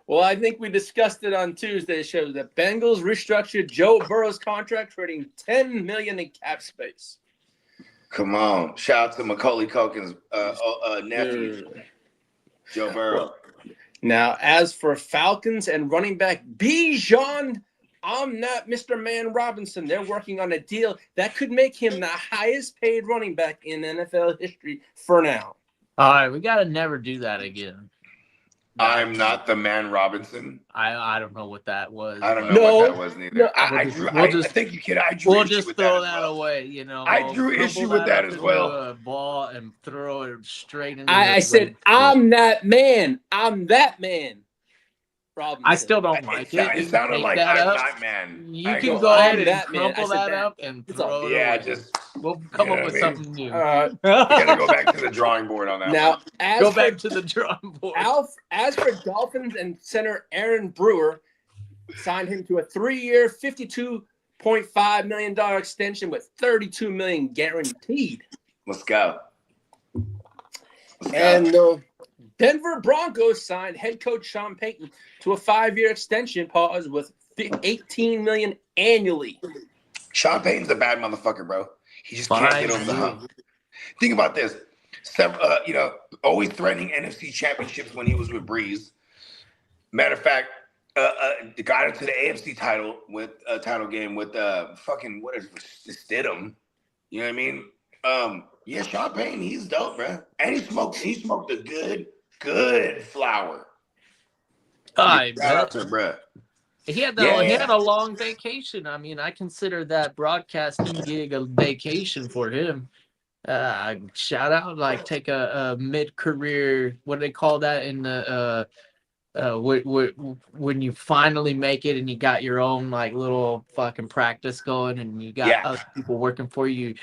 E: Well, I think we discussed it on Tuesday's show. The Bengals restructured Joe Burrow's contract, creating $10 million in cap space.
C: Come on. Shout out to Macaulay Culkin's nephew, Joe Burrow.
E: Now, as for Falcons and running back Bijan, I'm not Mr. Man Robinson. They're working on a deal that could make him the highest paid running back in NFL history for now.
D: All right, we got to never do that again.
C: I'm not the man Robinson.
D: I don't know what that was.
C: I don't know what that was neither.
E: No,
C: I think you kid. I drew
D: We'll
C: issue
D: just
C: with
D: throw
C: that
D: that away.
C: I drew issue with that as well.
D: A ball and throw it straight into.
E: I said, I'm that man. I'm that man. Robinson.
D: I still don't like it.
C: It sounded like I'm not man.
D: You can go ahead and crumple that up and throw it away.
C: Just
D: we'll come up with something new.
C: You gotta go back to the drawing board on that.
E: Now,
D: back to the drawing board.
E: As for Dolphins and center Aaron Brewer, signed him to a 3-year, $52.5 million extension with $32 million guaranteed.
C: Let's go.
E: And the Denver Broncos signed head coach Sean Payton to a 5-year extension pause with $18 million annually.
C: Sean Payton's a bad motherfucker, bro. He just can't get over the hump. Think about this. Always threatening NFC championships when he was with Breeze. Matter of fact, got into the AFC title game with Stidham. You know what I mean? Yeah, Sean Payton, he's dope, bro. And he smoked a good flower.
D: Shout
C: out to bro.
D: He had a long vacation. I mean, I consider that broadcasting gig a vacation for him. Shout out, like take a mid-career. What do they call that in the when you finally make it and you got your own like little fucking practice going and you got other people working for you.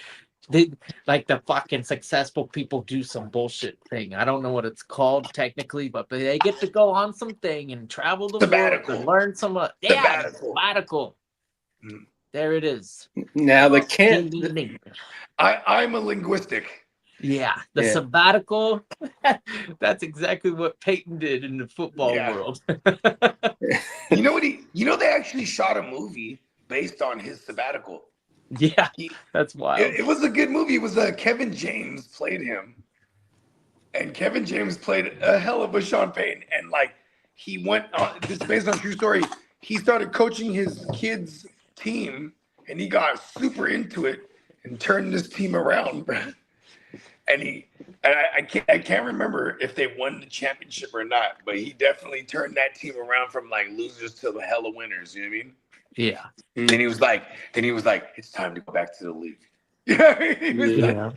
D: They like the fucking successful people do some bullshit thing. I don't know what it's called technically, but they get to go on something and travel the world and learn some. Sabbatical. There it is.
E: Now
C: I'm a linguistic.
D: Yeah, sabbatical. That's exactly what Peyton did in the football world.
C: You know what? They actually shot a movie based on his sabbatical.
D: Yeah, that's wild.
C: It was a good movie. It was Kevin James played him, and Kevin James played a hell of a Sean Payton. And like he went on this based on true story. He started coaching his kids' team, and he got super into it and turned this team around, bro. And I can't remember if they won the championship or not, but he definitely turned that team around from like losers to the hell of winners. You know what I mean?
D: Yeah.
C: And then he was like, it's time to go back to the league. Yeah.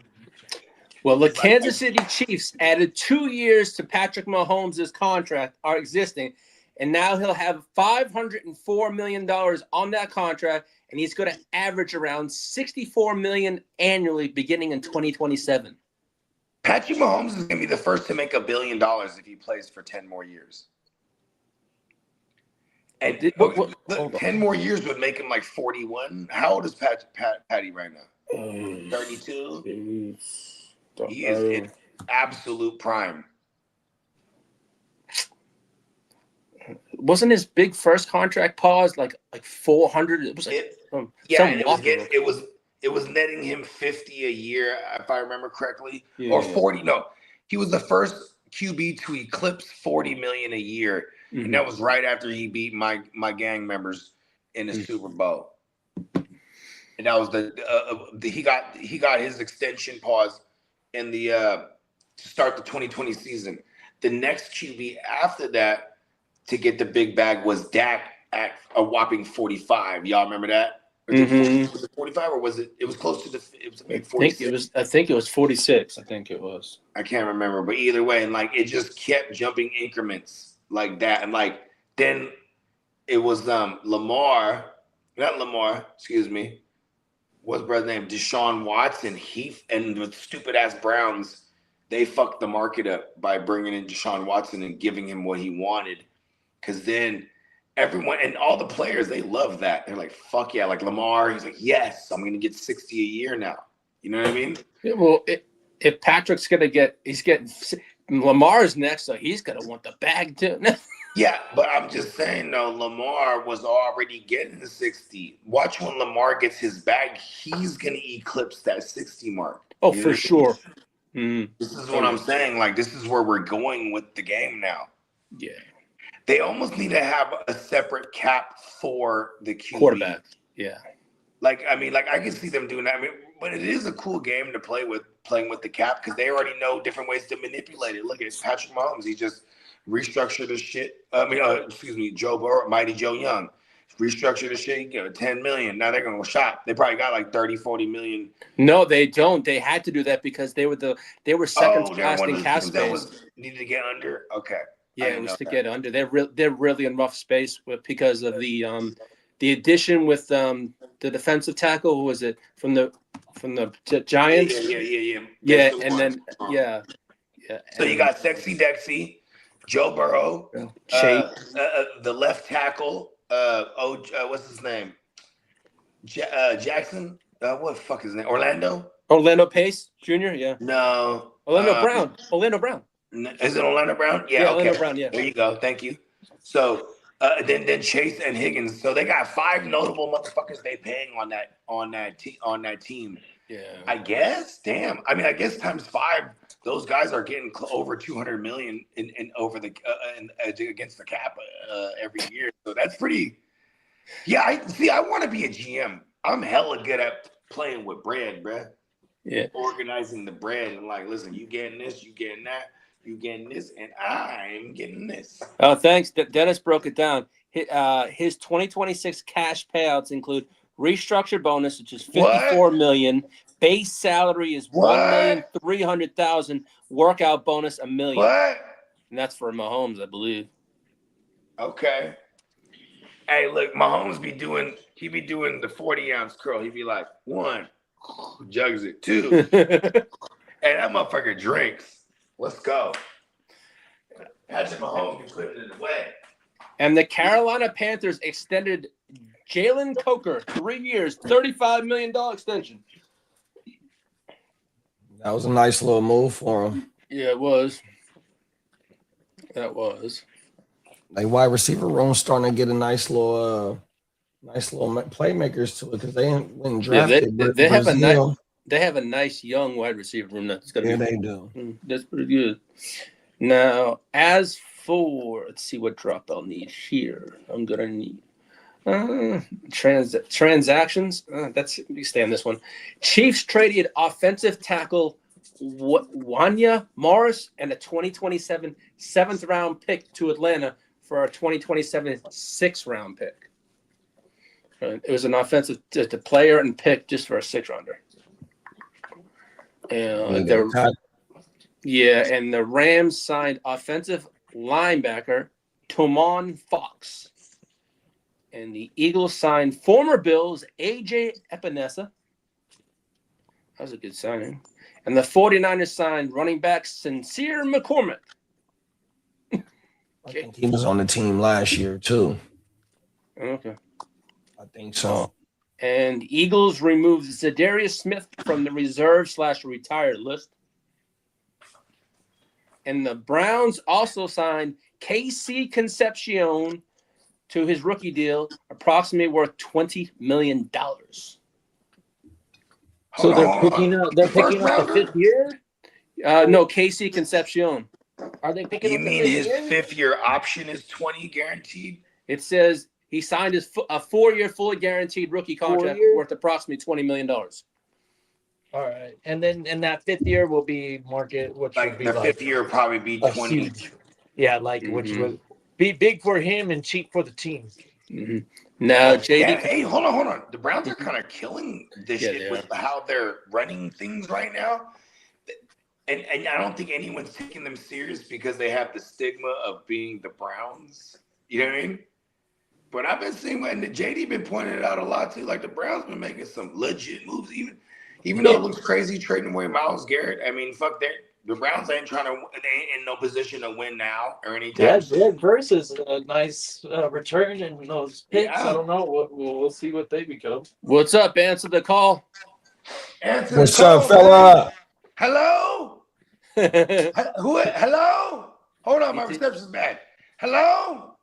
E: Well, the Kansas City Chiefs added 2 years to Patrick Mahomes' contract, are existing, and now he'll have $504 million on that contract, and he's going to average around $64 million annually beginning in 2027.
C: Patrick Mahomes is going to be the first to make $1 billion if he plays for 10 more years. And look, 10 more years would make him like 41. How old is Patty right now? 32. He is in absolute prime.
E: Wasn't his big first contract pause like 400? It was like
C: it was netting him 50 a year, if I remember correctly, or 40. No, he was the first QB to eclipse 40 million a year, and that was right after he beat my gang members in the Super Bowl. And that was he got his extension pause in the to start the 2020 season. The next QB after that to get the big bag was Dak at a whopping 45. Y'all remember that? Was it 45 or was it? It was close to it was like 46.
E: I think it was 46. I think it was.
C: I can't remember, but either way, and like it just kept jumping increments like that, and like then it was excuse me, what's brother's name? Deshaun Watson. And the stupid ass Browns, they fucked the market up by bringing in Deshaun Watson and giving him what he wanted. Because then everyone and all the players, they love that. They're like, fuck yeah. Like Lamar, he's like, yes, I'm going to get 60 a year now. You know what I mean?
E: Yeah, well, if Patrick's going to he's getting Lamar's next, so he's going to want the bag too.
C: Yeah, but I'm just saying, though, Lamar was already getting the 60. Watch when Lamar gets his bag, he's going to eclipse that 60 mark.
E: Oh, for sure.
C: This is what I'm saying. Like, this is where we're going with the game now.
E: Yeah.
C: They almost need to have a separate cap for the QB.
E: Quarterback. Yeah.
C: Like, I mean, like I can see them doing that. I mean, but it is a cool game to play with, playing with the cap, because they already know different ways to manipulate it. Look at Patrick Mahomes. He just restructured the shit. Joe Burrow, Mighty Joe Young. Restructured the shit, you know, 10 million. Now they're going to shop. They probably got like 30, 40 million.
E: No, they don't. They had to do that because they were second class in cap space.
C: Needed to get under? Okay.
E: Yeah, it was to get under. They're really in rough space because of the addition with the defensive tackle. Who was it from the Giants? Yeah, and then yeah.
C: So you got Sexy Dexy, Joe Burrow, the left tackle. What's his name? Jackson. What the fuck is his name? Orlando
E: Pace Jr. Yeah.
C: No.
E: Orlando Brown.
C: Is it Orlando Brown? Yeah. Okay.
E: Orlando Brown. Yeah.
C: There you go. Thank you. So then Chase and Higgins. So they got 5 notable motherfuckers they paying on that team.
E: Yeah.
C: I guess. Damn. I mean, I guess times 5. Those guys are getting over 200 million in over the against the cap every year. So that's pretty. Yeah. I want to be a GM. I'm hella good at playing with bread, bruh.
E: Yeah.
C: Organizing the bread and like, listen, you getting this, you getting that, you getting this, and I'm getting this.
E: Oh, thanks. Dennis broke it down. His 2026 cash payouts include restructured bonus, which is $54 million. Base salary is $1,300,000. Workout bonus $1 million.
C: What?
E: And that's for Mahomes, I believe.
C: Okay. Hey, look, Mahomes be doing the 40-ounce curl. He'd be like, 1, jugs it, 2. Hey, that motherfucker drinks. Let's go. Patrick Mahomes be putting it away.
E: And the Carolina Panthers extended Jalen Coker 3 years, $35 million extension.
B: That was a nice little move for him.
E: Yeah, it was. That was.
B: Like wide receiver room starting to get a nice little playmakers to it because they went and drafted.
E: Yeah, they have a nice young wide receiver room. That's gonna be.
B: They do.
E: That's pretty good. Now, as for let's see what drop I'll need here. I'm gonna need transactions. That's you stay on this one. Chiefs traded offensive tackle Wanya Morris and a 2027 7th round pick to Atlanta for a 2027 6th round pick. It was an offensive player and pick just for a 6th rounder. And the Rams signed offensive linebacker Tomon Fox. And the Eagles signed former Bills AJ Epinesa. That was a good signing. And the 49ers signed running back Sincere McCormick.
B: I think he was on the team last year, too.
E: Okay.
B: I think so.
E: And Eagles removed Zadarius Smith from the reserve/retired list. And the Browns also signed KC Concepcion to his rookie deal, approximately worth $20 million.
D: So they're picking up the fifth year?
E: No, KC Concepcion.
D: Are they picking
C: You
D: up the
C: mean
D: fifth
C: his
D: year?
C: 5th-year option is 20 guaranteed?
E: It says he signed a 4-year fully guaranteed rookie contract worth approximately $20 million.
D: All right. And that fifth year will be market, which
C: Like
D: would be
C: the
D: like
C: 5th year will probably be
D: a
C: 20.
D: huge. Yeah, like which would be big for him and cheap for the team.
E: Mm-hmm. Now, JD.
C: Yeah, hey, hold on. The Browns are kind of killing this
E: Yeah,
C: shit with how they're running things right now. And I don't think anyone's taking them serious because they have the stigma of being the Browns. You know what I mean? But I've been seeing, and the JD been pointing it out a lot too. Like the Browns been making some legit moves, even though it looks crazy trading away Myles Garrett. I mean, fuck that. The Browns ain't they ain't in no position to win now or anytime.
D: Yeah, Jared versus a nice return and those picks.
C: Yeah.
D: I don't know. We'll see what they become.
E: What's up? Answer the call.
B: What's up, fella?
C: Hello? Who? Hello? Hold on, my reception's bad. Hello?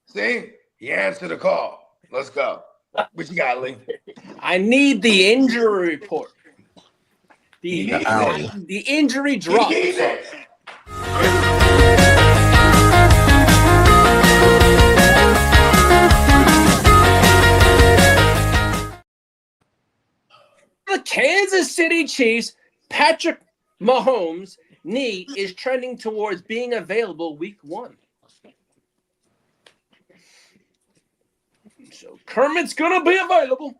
C: See? You answer the call. Let's go. What you got, Lee?
E: I need the injury report. The injury drop. The Kansas City Chiefs, Patrick Mahomes' knee is trending towards being available week 1. So Kermit's going to be available.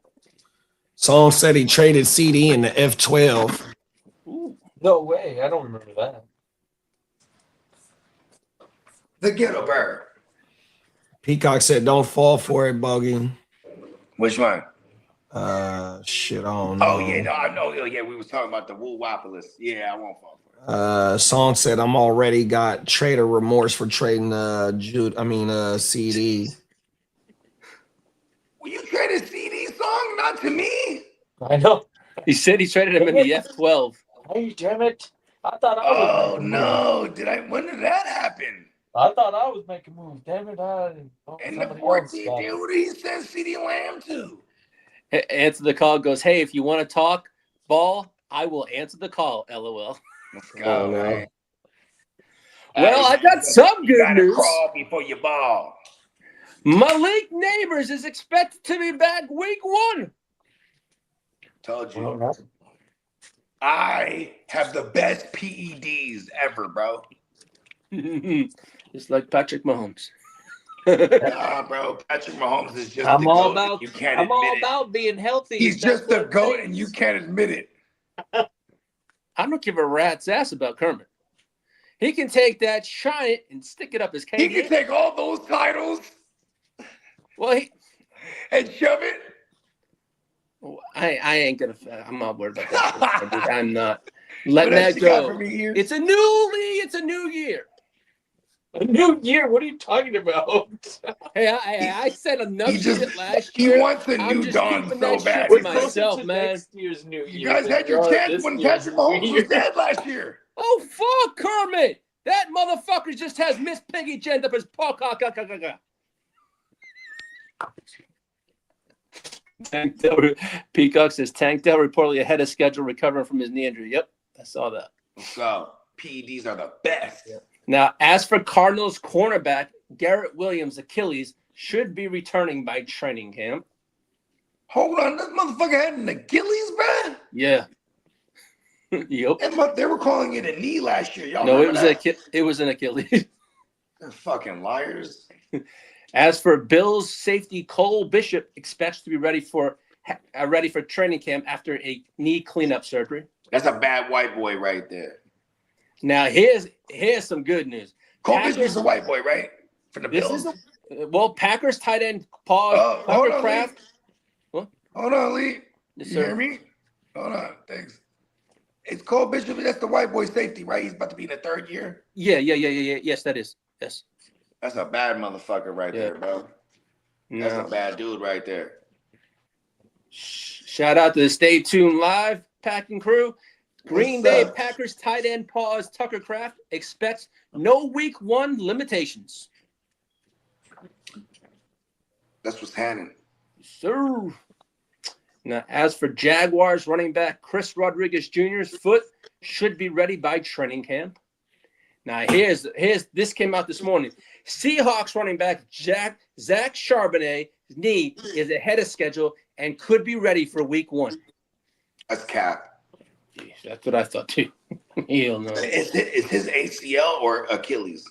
B: Song said he traded CD in the F12.
D: Ooh, no way. I don't remember that.
C: The Ghetto Bird.
B: Peacock said, "Don't fall for it, Bogey."
C: Which one?
B: Shit, I don't know.
C: Oh, yeah, no, I know. Yeah, we was talking about the Woowapolis. Yeah, I won't fall for it.
B: Song said, "I'm already got trader remorse for trading CD."
C: Well, you traded CD Song, not to me.
D: I know.
E: He said he traded him in the F12.
D: Hey, damn it. I thought I
C: Oh,
D: was
C: no. When did that happen?
D: I thought I was making moves. Damn it.
C: And the 14th deal, who did he send CD Lamb to?
E: Answer the call, goes, hey, if you want to talk ball, I will answer the call, LOL.
C: Let's go, man.
E: Well, I got some good news.
C: Crawl before you ball.
E: Malik Nabers is expected to be back week 1.
C: Told you. I have the best PEDs ever, bro.
E: Just like Patrick Mahomes.
C: Nah, bro. Patrick Mahomes is just
D: I'm all about
C: you can't
D: I'm all
C: admit
D: about being healthy.
C: He's just the GOAT and you can't admit it.
E: I don't give a rat's ass about Kermit. He can take that, shine it, and stick it up his cane.
C: He can take all those titles and shove it.
E: I ain't gonna. I'm not worried about that. I'm not letting that go. It's a new league. It's a new year.
D: A new year? What are you talking about?
E: Hey, I said enough shit last year.
C: He wants a new dawn so bad.
E: We're myself, man.
D: Next year's new year.
C: You guys had your chance when Patrick Mahomes was dead last year.
E: Oh fuck, Kermit! That motherfucker just has Miss Piggy jammed up his pocket. Peacock says Tank Dell reportedly ahead of schedule recovering from his knee injury. Yep, I saw that.
C: So PEDs are the best.
E: Yeah. Now, as for Cardinals cornerback Garrett Williams' Achilles should be returning by training camp.
C: Hold on, this motherfucker had an Achilles, man.
E: Yeah. Yep.
C: They were calling it a knee last year. Y'all
E: no, it was an Achilles.
C: They're fucking liars.
E: As for Bills safety Cole Bishop expects to be ready for training camp after a knee cleanup surgery.
C: That's a bad white boy right there.
E: Now here's some good news.
C: Cole Bishop is a white boy, right? For the Bills.
E: Packers tight end Parker Kraft.
C: What? Hold on, Lee.
E: Yes,
C: you hear me? Hold on, thanks. It's Cole Bishop. That's the white boy safety, right? He's about to be in the 3rd year.
E: Yeah. Yes, that is. Yes.
C: That's a bad motherfucker right there, bro.
E: No.
C: That's a bad dude right there.
E: Shout out to the Stay Tuned Live packing crew. Green
C: What's
E: Bay
C: up?
E: Packers tight end pause Tucker Kraft expects no week 1 limitations.
C: That's what's happening.
E: Sir. Now, as for Jaguars running back Chris Rodriguez Jr.'s foot should be ready by training camp. Now, here's this came out this morning. Seahawks running back Zach Charbonnet's knee is ahead of schedule and could be ready for week 1.
C: That's cap.
E: Jeez, that's what I thought too. Hell no.
C: Is his ACL or Achilles?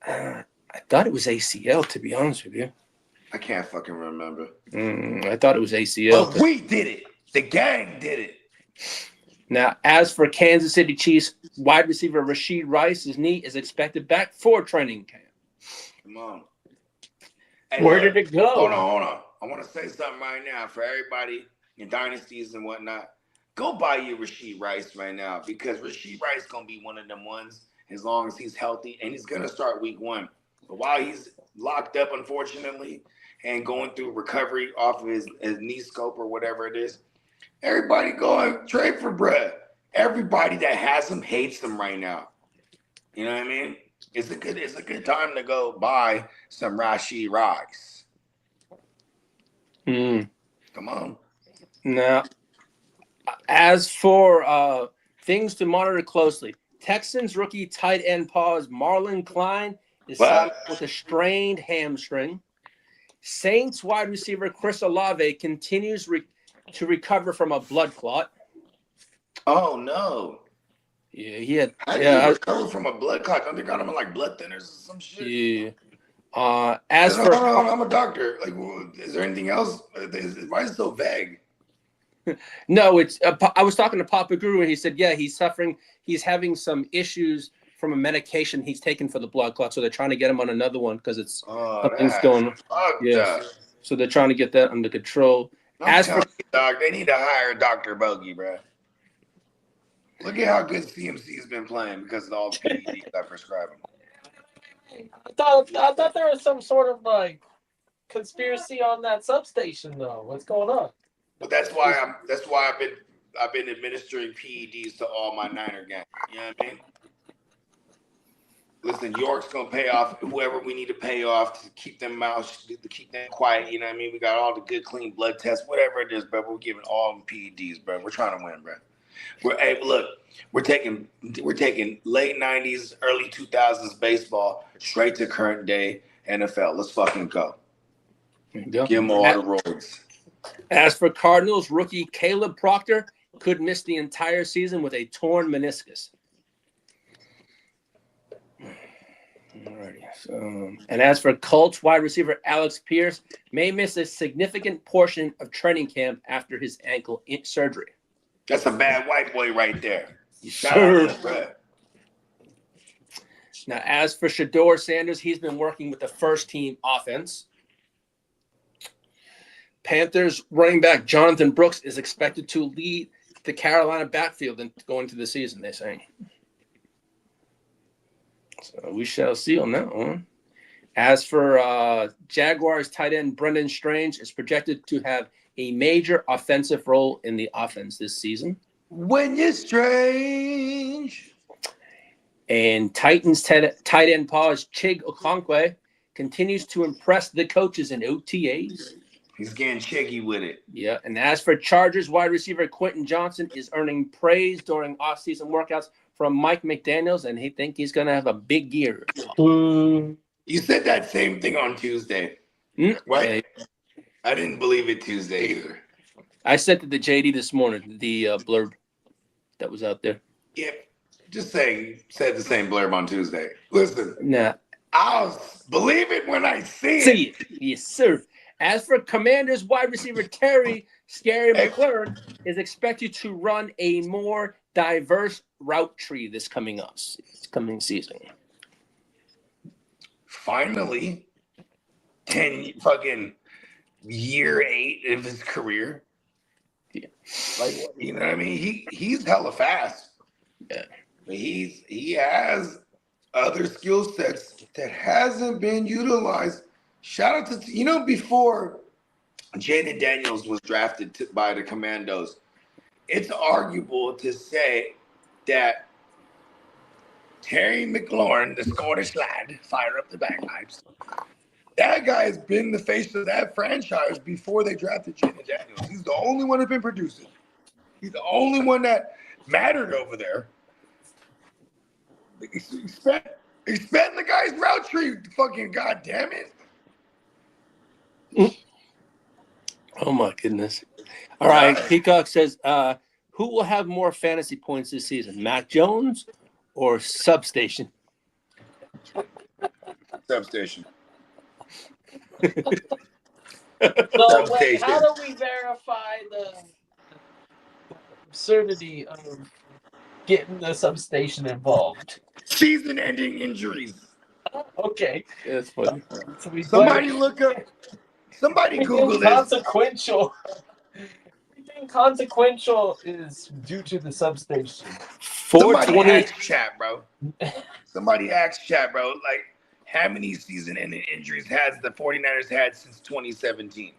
E: I thought it was ACL, to be honest with you.
C: I can't fucking remember.
E: I thought it was ACL.
C: But we did it. The gang did it.
E: Now, as for Kansas City Chiefs wide receiver Rashid Rice, his knee is expected back for training camp.
C: Come on. Hey,
D: Where
C: look,
D: did it go?
C: Hold on. I want to say something right now for everybody in dynasties and whatnot. Go buy you Rashid Rice right now because Rashid Rice going to be one of them ones as long as he's healthy, and he's going to start week 1. But while he's locked up, unfortunately, and going through recovery off of his knee scope or whatever it is, everybody go and trade for bruh. Everybody that has him hates him right now. You know what I mean? It's a good time to go buy some Rashid Rice. Come on.
E: Now, as for things to monitor closely, Texans rookie tight end pause Marlon Klein is out with a strained hamstring. Saints wide receiver Chris Olave continues to recover from a blood clot.
C: Oh no!
E: Yeah, he had.
C: How do you recover from a blood clot? Don't they got him on like blood thinners or some shit?
E: Yeah. As for
C: I'm a doctor. Like, is there anything else? Why is it so vague?
E: No, it's. I was talking to Papa Guru, and he said, yeah, he's suffering. He's having some issues from a medication he's taken for the blood clot, so they're trying to get him on another one because it's something's going on. Yeah, so they're trying to get that under control.
C: As for dog, they need to hire Dr. Bogey, bro. Look at how good CMC's been playing because of all the PEDs I prescribe him.
D: I thought there was some sort of like conspiracy on that substation though. What's going on?
C: But that's why I've been administering PEDs to all my Niner gang. You know what I mean? Listen, York's gonna pay off whoever we need to pay off to keep them to keep them quiet. You know what I mean? We got all the good, clean blood tests, whatever it is, bro. We're giving all them PEDs, bro. We're trying to win, bro. We're taking late 90s, early 2000s baseball straight to current day NFL. Let's fucking go. Give them all the roads.
E: As for Cardinals rookie Caleb Proctor, could miss the entire season with a torn meniscus. Alrighty. So, and as for Colts wide receiver Alex Pierce, may miss a significant portion of training camp after his ankle surgery.
C: That's a bad white boy right there.
E: Sure. Now, as for Shador Sanders, he's been working with the first team offense. Panthers running back Jonathan Brooks is expected to lead the Carolina backfield going into the season, they're saying. So we shall see on that one. As for Jaguars tight end Brendan Strange is projected to have a major offensive role in the offense this season.
C: When you're strange.
E: And Titans tight end pause Chig Okonkwo continues to impress the coaches in OTAs.
C: He's getting chiggy with it.
E: Yeah, and as for Chargers wide receiver Quentin Johnson is earning praise during offseason workouts from Mike McDaniels, and he think he's going to have a big year.
C: You said that same thing on Tuesday. Right?
E: Yeah.
C: I didn't believe it Tuesday either.
E: I sent it to JD this morning, the blurb that was out there.
C: Yeah, just saying, you said the same blurb on Tuesday. Listen,
E: Nah.
C: I'll believe it when I see
E: it. Yes, sir. As for Commanders wide receiver Terry Scary McLaurin is expected to run a more diverse route tree this coming season.
C: Finally, 10 fucking year 8 of his career.
E: Yeah.
C: Like, you know what I mean? He's hella fast.
E: Yeah.
C: But he has other skill sets that hasn't been utilized Shout out to before Jaden Daniels was drafted by the Commandos. It's arguable to say that Terry McLaurin, the Scottish lad, fire up the bagpipes. That guy has been the face of that franchise before they drafted Jaden Daniels. He's the only one that's been producing. He's the only one that mattered over there. Expand the guy's route tree, fucking goddamn it.
E: Oh my goodness. All right. Peacock says, who will have more fantasy points this season? Mac Jones or Substation?
C: Substation.
D: So wait, how do we verify the absurdity of getting the substation involved?
C: Season-ending injuries.
D: Okay.
E: Yeah, that's funny.
D: So
C: Somebody look up. Somebody Google this.
D: Consequential. Everything consequential is due to the substation.
C: Somebody ask chat, bro. Somebody ask chat, bro. Like, how many season-ending injuries has the 49ers had since 2017?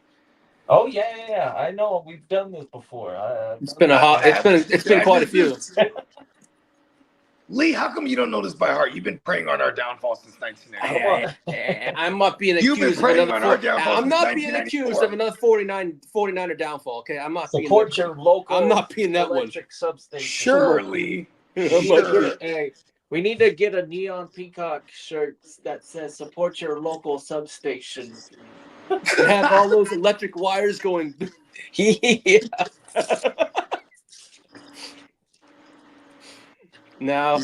D: Oh yeah. I know we've done this before.
E: It's been quite a few.
C: Lee, how come you don't know this by heart? You've been preying on our downfall since 1994.
E: I'm not being accused of another 49er downfall. Okay, I'm not.
D: Support your local.
E: I'm not being that
D: electric substation.
C: Surely.
D: Sure. Hey, we need to get a neon Peacock shirt that says "Support your local substation."
E: Have all those electric wires going.
D: Yeah.
E: Now,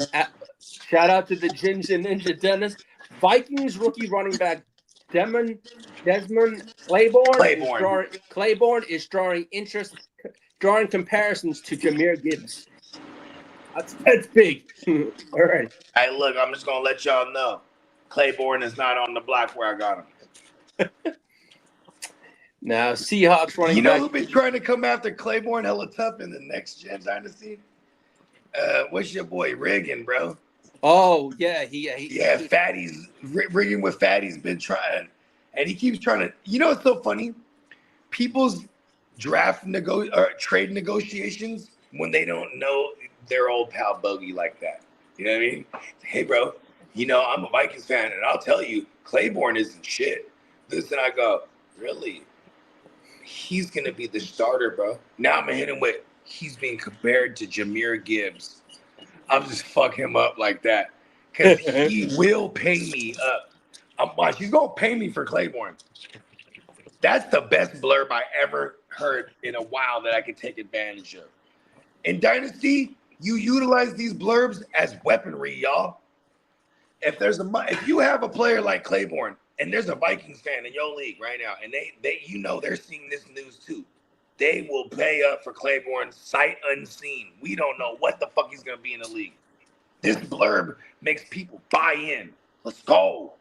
E: shout out to the Ginger Ninja Dennis. Vikings rookie running back Desmond Claiborne is drawing comparisons to Jahmyr Gibbs. That's big. All right.
C: Hey, look, I'm just gonna let y'all know, Claiborne is not on the block where I got him.
E: Now, Seahawks running back.
C: You know who's been trying to come after Claiborne hella tough in the next gen dynasty? What's your boy Riggin, bro?
E: Oh yeah,
C: Fatty's rigging with Fatty's been trying, and he keeps trying to. You know, it's so funny. People's trade negotiations when they don't know their old pal Bogey like that. You know what I mean? Hey, bro. I'm a Vikings fan, and I'll tell you, Claiborne isn't shit. This and I go, really? He's gonna be the starter, bro. Now I'm gonna hit him with. He's being compared to Jahmyr Gibbs. I'll just fuck him up like that. Because he will pay me up. I'm watching. He's going to pay me for Claiborne. That's the best blurb I ever heard in a while that I could take advantage of. In Dynasty, you utilize these blurbs as weaponry, y'all. If you have a player like Claiborne, and there's a Vikings fan in your league right now, and they're seeing this news too. They will pay up for Claiborne sight unseen. We don't know what the fuck he's going to be in the league. This blurb makes people buy in. Let's go.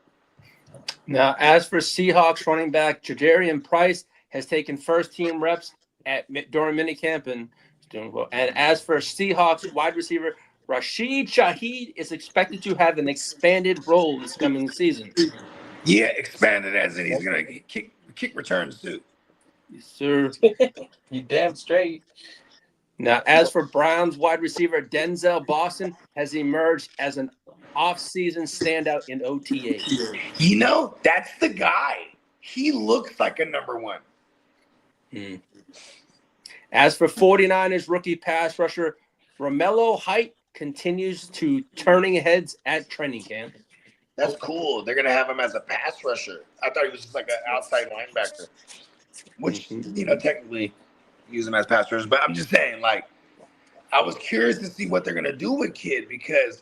E: Now, as for Seahawks running back, Jadarian Price has taken first-team reps during minicamp and doing well. And as for Seahawks wide receiver, Rashid Shaheed is expected to have an expanded role this coming season.
C: Yeah, expanded as in he's going to kick returns too.
E: Yes, sir.
D: You damn straight.
E: Now, as for Browns wide receiver, Denzel Boston has emerged as an offseason standout in OTA.
C: That's the guy. He looks like a number one.
E: As for 49ers rookie pass rusher, Romello Height continues to turning heads at training camp.
C: That's cool. They're going to have him as a pass rusher. I thought he was just like an outside linebacker. Which, technically use him as pass rushers. But I'm just saying, like, I was curious to see what they're going to do with Kid because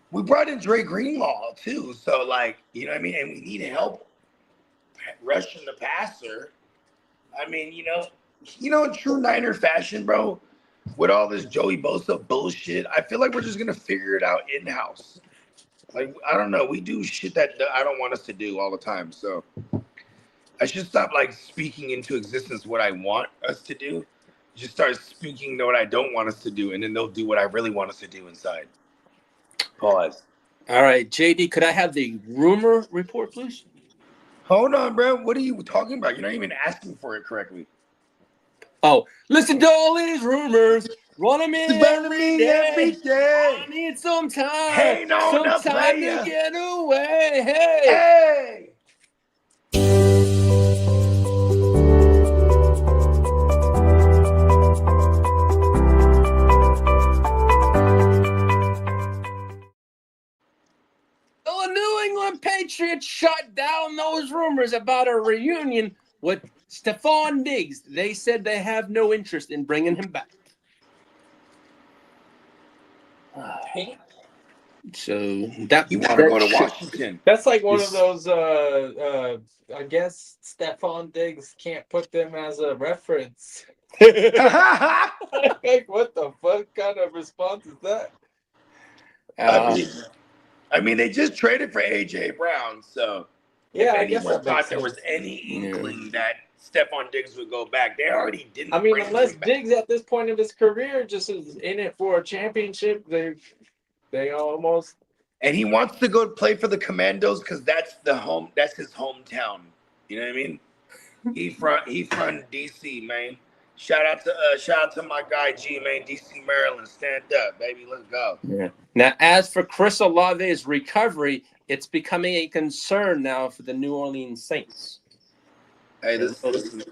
C: we brought in Dre Greenlaw, too. So, like, you know what I mean? And we need help rushing the passer. I mean, in true Niner fashion, bro, with all this Joey Bosa bullshit, I feel like we're just going to figure it out in-house. Like, I don't know. We do shit that I don't want us to do all the time, so I should stop speaking into existence what I want us to do. Just start speaking what I don't want us to do, and then they'll do what I really want us to do inside. Pause.
E: All right, JD, could I have the rumor report, please?
C: Hold on, bro. What are you talking about? You're not even asking for it correctly.
E: Oh, listen to all these rumors. Run them in every day.
C: day.
E: I need some time.
C: Ain't on the
E: some time to
C: player.
E: get away. Hey.
C: Hey.
E: The New England Patriots shut down those rumors about a reunion with Stephon Diggs. They said they have no interest in bringing him back. So that
C: You want to go to Washington?
D: That's like one of those. I guess Stephon Diggs can't put them as a reference. Like, what the fuck kind of response is that?
C: I mean, they just traded for AJ Brown, so
D: Yeah,
C: if
D: I guess
C: anyone
D: that makes
C: thought there was any inkling that Stephon Diggs would go back, they already didn't.
D: I mean,
C: bring
D: unless
C: him back.
D: Diggs at this point of his career just is in it for a championship, they almost.
C: And he wants to go play for the Commandos because that's his hometown. You know what I mean? He from DC, man. Shout out to my guy G, man. DC, Maryland. Stand up, baby. Let's go.
E: Yeah. Now, as for Chris Olave's recovery, it's becoming a concern now for the New Orleans Saints.
C: Hey, listen.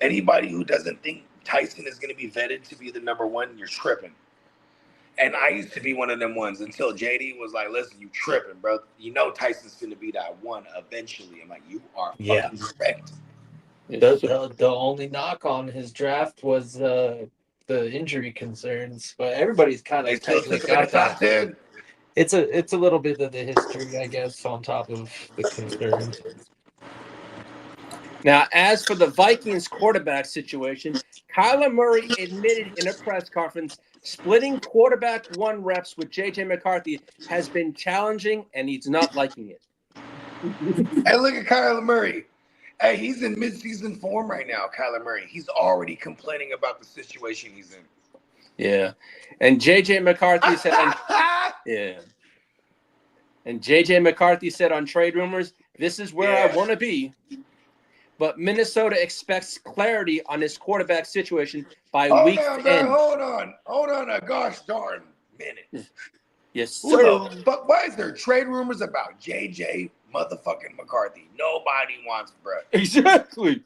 C: Anybody who doesn't think Tyson is going to be vetted to be the number one, you're tripping. And I used to be one of them ones until JD was like, listen, you tripping, bro. You know Tyson's going to be that one eventually. I'm like, you are fucking correct.
D: The only knock on his draft was the injury concerns, but everybody's kind of technically got that. It's a little bit of the history, I guess, on top of the concerns.
E: Now, as for the Vikings quarterback situation, Kyler Murray admitted in a press conference splitting quarterback one reps with J.J. McCarthy has been challenging, and he's not liking it.
C: Hey, look at Kyler Murray. Hey, he's in midseason form right now, Kyler Murray. He's already complaining about the situation he's in.
E: Yeah. And J.J. McCarthy said And J.J. McCarthy said on Trade Rumors, this is where I want to be. But Minnesota expects clarity on his quarterback situation by week's end.
C: Hold on a gosh darn minute.
E: Yes, sir.
C: But why is there trade rumors about J.J. motherfucking McCarthy? Nobody wants Brett.
E: Exactly.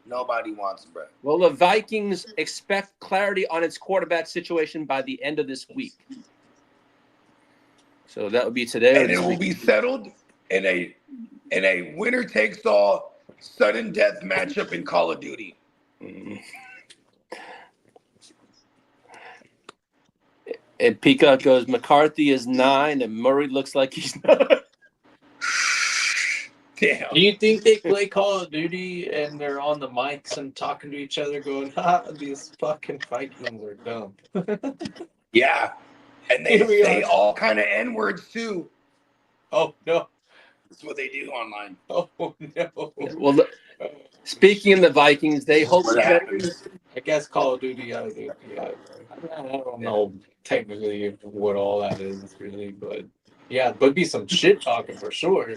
C: Nobody wants Brett.
E: Well, the Vikings expect clarity on its quarterback situation by the end of this week. So that would be today.
C: And it will be settled in a winner takes all sudden death matchup in Call of Duty.
E: And Peacock goes, McCarthy is 9 and Murray looks like he's 9.
C: Damn.
D: Do you think they play Call of Duty and they're on the mics and talking to each other going, these fucking Vikings are dumb?
C: Yeah. And they say all kind of N-words too.
D: Oh, no.
C: That's what they do online.
D: Oh, no.
E: Well, speaking of the Vikings, they hope
D: I guess Call of Duty, I don't know technically what all that is really, but yeah, but be some shit talking for sure.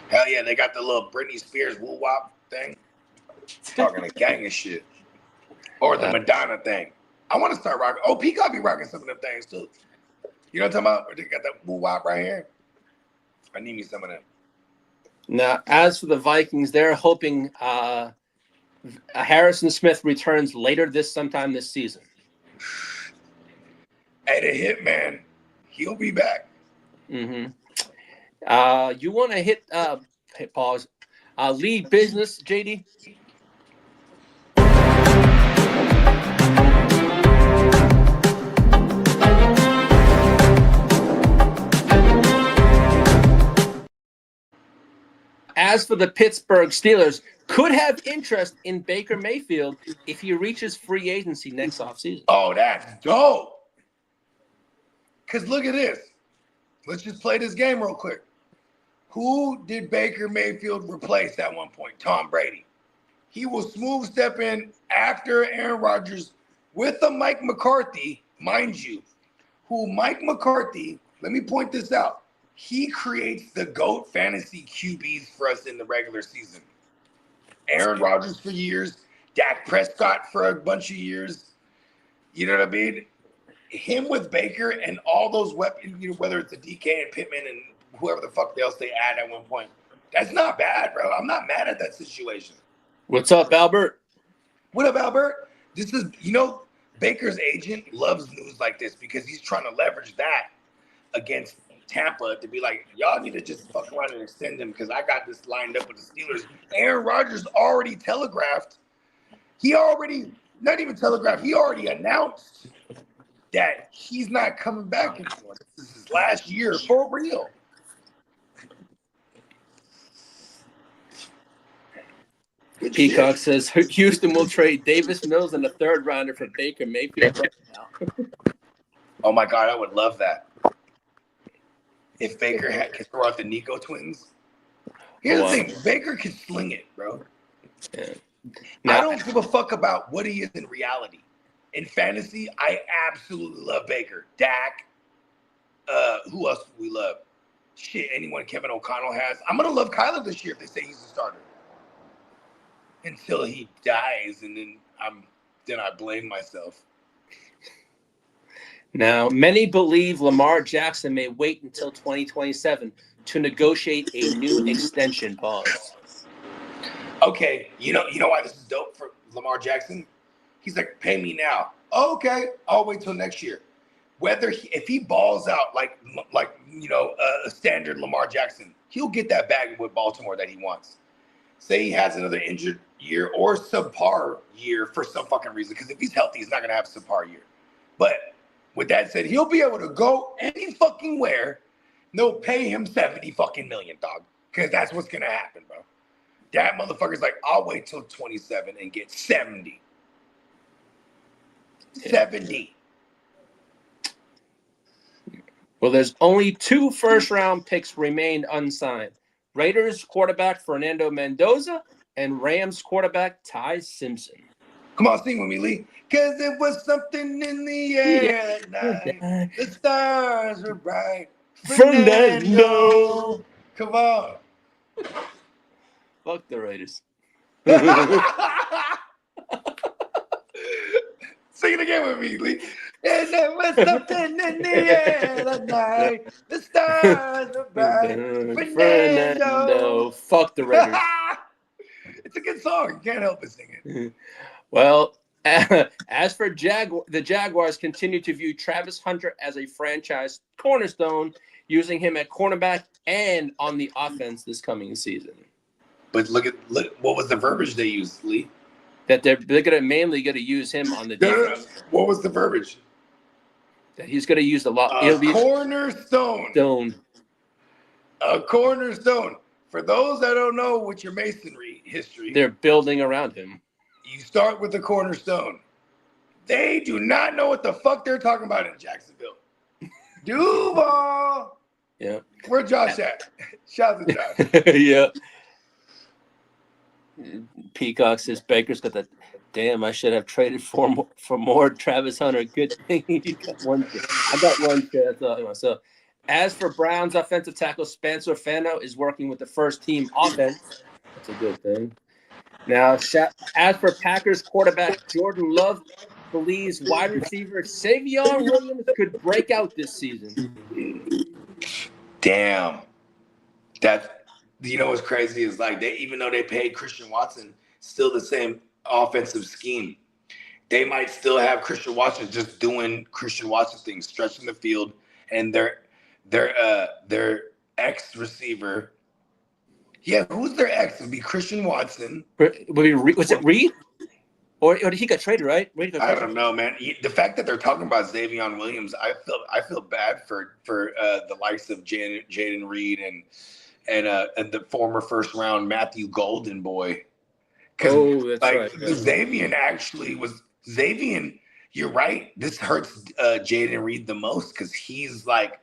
C: Hell yeah, they got the little Britney Spears woo-wop thing. Talking a gang of shit. Or the Madonna thing. I want to start rocking. Oh, Peacock be rocking some of them things too. You know what I'm talking about? They got that woo-wop right here. I need me some of them.
E: Now, as for the Vikings, they're hoping Harrison Smith returns sometime this season.
C: Hey, the Hitman, he'll be back.
E: Mm-hmm. You want to hit pause. Lead business, JD? As for the Pittsburgh Steelers, could have interest in Baker Mayfield if he reaches free agency next offseason.
C: Oh, that's dope. Because look at this. Let's just play this game real quick. Who did Baker Mayfield replace at one point? Tom Brady. He will smooth step in after Aaron Rodgers with a Mike McCarthy, mind you, who Mike McCarthy, let me point this out. he creates the GOAT fantasy QBs for us in the regular season. Aaron Rodgers for years, Dak Prescott for a bunch of years. You know what I mean? Him with Baker and all those weapons, whether it's a DK and Pittman and whoever the fuck else they add at one point. That's not bad, bro. I'm not mad at that situation.
E: What's up, Albert?
C: What up, Albert? This is, Baker's agent loves news like this because he's trying to leverage that against Tampa to be like, y'all need to just fuck around and extend him because I got this lined up with the Steelers. Aaron Rodgers already telegraphed. He already announced that he's not coming back anymore. This is his last year for real. Good
E: Peacock
C: shit.
E: says Houston will trade Davis Mills and a third rounder for Baker Mayfield right now.
C: Oh my God, I would love that. If Baker could throw out the Nico twins. Here's the thing, Baker can sling it, bro.
E: Yeah.
C: I don't give a fuck about what he is in reality. In fantasy, I absolutely love Baker. Dak. Who else do we love? Shit, anyone Kevin O'Connell has. I'm going to love Kyler this year if they say he's a starter. Until he dies, and then I blame myself.
E: Now, many believe Lamar Jackson may wait until 2027 to negotiate a new extension. Pause.
C: Okay, you know why this is dope for Lamar Jackson? He's like, pay me now. Okay, I'll wait till next year. If he balls out like a standard Lamar Jackson, he'll get that bag with Baltimore that he wants. Say he has another injured year or subpar year for some fucking reason, because if he's healthy, he's not going to have a subpar year. But with that said, he'll be able to go any fucking where. They'll pay him $70 fucking million, dog, because that's what's going to happen, bro. That motherfucker's like, I'll wait till 27 and get 70. 70.
E: Well, there's only 2 first-round picks remained unsigned. Raiders quarterback Fernando Mendoza and Rams quarterback Ty Simpson.
C: Come on, sing with me, Lee. Because it was something in the air that night. The stars were bright. Fernando. Come on.
E: Fuck the Raiders.
C: Sing it again with me, Lee. And there was something in the air that night. The stars were bright.
E: Fernando. Fuck the Raiders.
C: It's a good song. You can't help but sing it.
E: Well, as for the Jaguars continue to view Travis Hunter as a franchise cornerstone, using him at cornerback and on the offense this coming season.
C: But look, what was the verbiage they used, Lee?
E: That they're gonna mainly use him on the defense.
C: What was the verbiage?
E: That he's gonna use a lot.
C: Cornerstone. A cornerstone. For those that don't know with your masonry history,
E: they're building around him.
C: You start with the cornerstone. They do not know what the fuck they're talking about in Jacksonville. Duval.
E: Yeah.
C: Where Josh at? Shout out to Josh.
E: Yeah. Peacock says Baker's got the damn. I should have traded for more Travis Hunter. Good thing he got one. I got one. That's all myself. As for Browns offensive tackle Spencer Fano is working with the first team offense. That's a good thing. Now, as for Packers quarterback Jordan Love believes wide receiver Savion Williams could break out this season.
C: Damn. What's crazy is like even though they paid Christian Watson, still the same offensive scheme. They might still have Christian Watson just doing Christian Watson things, stretching the field, and their ex receiver. Yeah, who's their ex? It would be Christian Watson.
E: Was it Reed? Or he got traded, right?
C: I don't know, man. The fact that they're talking about Xavion Williams, I feel bad for the likes of Jaden Reed and the former first round Matthew Golden boy.
E: That's right.
C: Xavion. You're right. This hurts Jaden Reed the most because he's like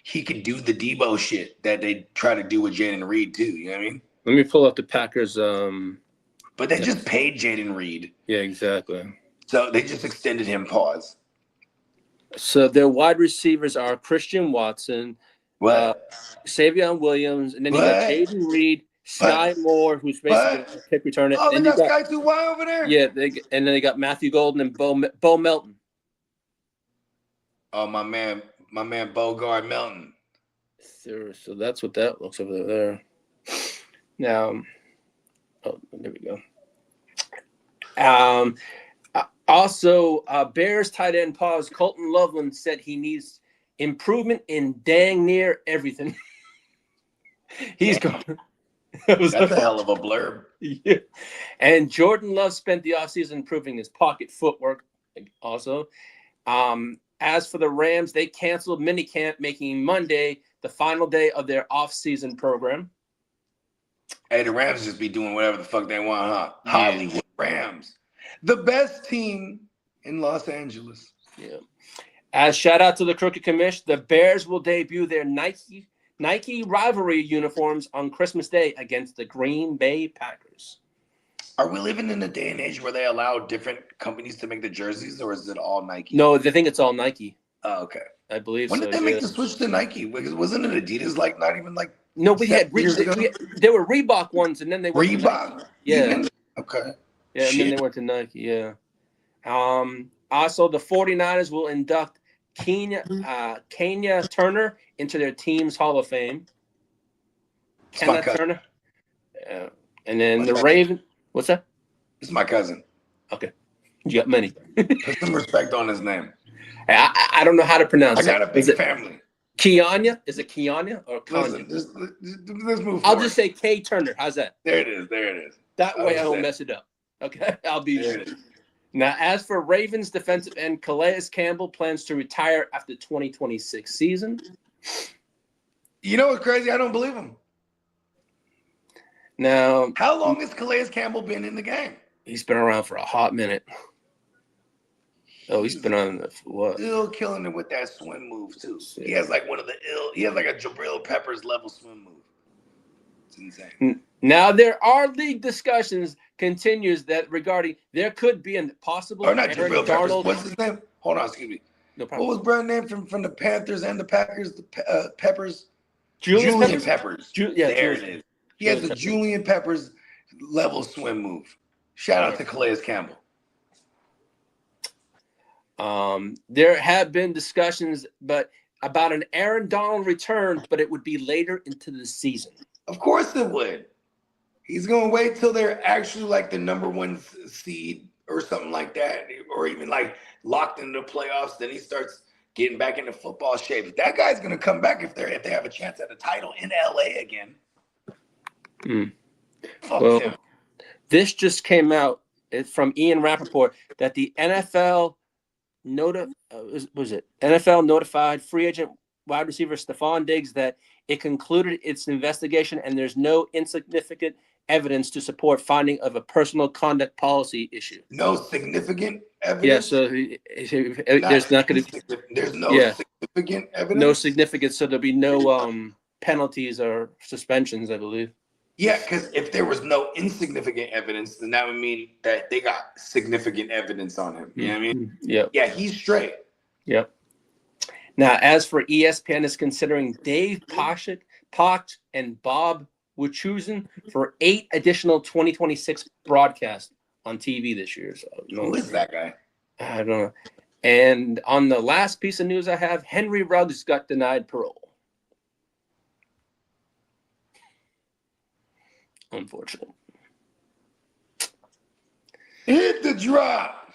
C: he can do the Debo shit that they try to do with Jaden Reed too. You know what I mean?
E: Let me pull up the Packers.
C: But they just paid Jaden Reed.
E: Yeah, exactly.
C: So they just extended him. Pause.
E: So their wide receivers are Christian Watson. Savion Williams, and then you
C: What?
E: got Jaden Reed, Sky Moore, who's basically a kick returner.
C: Oh, they
E: then
C: got Sky 2Y over there?
E: Yeah, and then they got Matthew Golden and Bo Melton.
C: Oh, my man Bogard Melton.
E: So that's what that looks over there. Now, there we go. Also, Bears tight end pause. Colton Loveland said he needs improvement in dang near everything. He's gone.
C: That's a hell of a blurb.
E: Yeah. And Jordan Love spent the offseason improving his pocket footwork also. As for the Rams, they canceled minicamp, making Monday the final day of their offseason program.
C: Hey, the Rams just be doing whatever the fuck they want, huh?
E: Yeah.
C: Hollywood Rams. The best team in Los Angeles.
E: Yeah. As shout out to the Crooked Commish, the Bears will debut their Nike rivalry uniforms on Christmas Day against the Green Bay Packers.
C: Are we living in a day and age where they allow different companies to make the jerseys, or is it all Nike?
E: No, they think it's all Nike.
C: Oh, okay.
E: I believe
C: When
E: so.
C: did they make the switch to Nike? Because wasn't it Adidas like not even like
E: No, we had
C: years ago?
E: there were Reebok ones, and then they went to
C: Reebok?
E: Nike. Yeah.
C: Even? Okay.
E: Yeah, and then they went to Nike, yeah. Also, the 49ers will induct Kenya Turner into their team's Hall of Fame. Kenya Turner. And then the Ravens. What's that?
C: It's my cousin.
E: Okay. You got many.
C: Put some respect on his name.
E: I don't know how to pronounce it.
C: I got a big family.
E: Kianya? Is it Kianya or Kanya?
C: Listen, let's move
E: I'll
C: forward.
E: just say K Turner. How's that?
C: There it is.
E: That way I don't mess it up. Okay? I'll be
C: There
E: sure.
C: it is.
E: Now, as for Ravens defensive end, Calais Campbell plans to retire after 2026 season.
C: You know what's crazy? I don't believe him.
E: Now,
C: How long has Calais Campbell been in the game?
E: he's been around for a hot minute. Oh, he's been on the what?
C: Still killing it with that swim move too. He has like he has like a Jabril Peppers level swim move. It's insane.
E: Now there are league discussions continues that regarding there could be a possible
C: Or not
E: Aaron
C: Jabril Peppers.
E: Darnold.
C: What's his name? Hold on, excuse me.
E: No
C: What
E: problem.
C: was Brown's name from the Panthers and the Packers? The Peppers.
E: Julian
C: Peppers.
E: Yeah,
C: there
E: Julian.
C: it is. He has the
E: Peppers.
C: Julian Peppers level swim move. Shout out to Calais Campbell.
E: There have been discussions, but about an Aaron Donald return, but it would be later into the season.
C: Of course it would. He's going to wait till they're actually like the number one seed or something like that, or even like locked into the playoffs. Then he starts getting back into football shape. That guy's going to come back if they have a chance at a title in LA again. Fuck him.
E: This just came out from Ian Rappaport that the NFL NFL notified free agent wide receiver Stephon Diggs that it concluded its investigation and there's no insignificant evidence to support finding of a personal conduct policy issue.
C: No significant evidence?
E: Yeah, so there's not going to be.
C: There's no significant evidence?
E: No significance, so there'll be no penalties or suspensions, I believe.
C: Yeah, because if there was no insignificant evidence, then that would mean that they got significant evidence on him. You know what I mean?
E: Yep.
C: Yeah, he's straight.
E: Yep. Now, as for ESPN is considering Dave Poch and Bob Wischusen for 8 additional 2026 broadcasts on TV this year. So,
C: Who is that guy?
E: I don't know. And on the last piece of news I have, Henry Ruggs got denied parole. Unfortunate.
C: Hit the drop.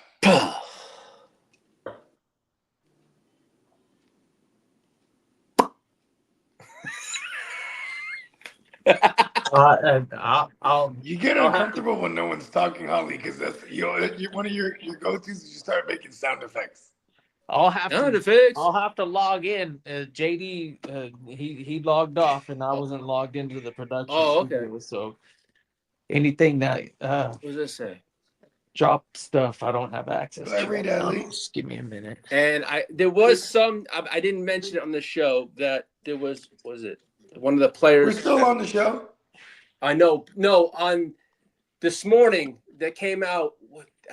C: You get uncomfortable when no one's talking, Holly, because that's one of your go-tos is you start making sound effects.
D: I'll have to log in. JD, he logged off, and I wasn't logged into the production.
E: Oh, okay.
D: Studio, so anything that
E: What does this say?
D: drop stuff, I don't have access
C: Did I
D: to.
C: read that, Lee?
D: Just give me a minute.
E: And there was some. I didn't mention it on the show that there was it one of the players.
C: We're still on the show.
E: I know. No, on this morning that came out.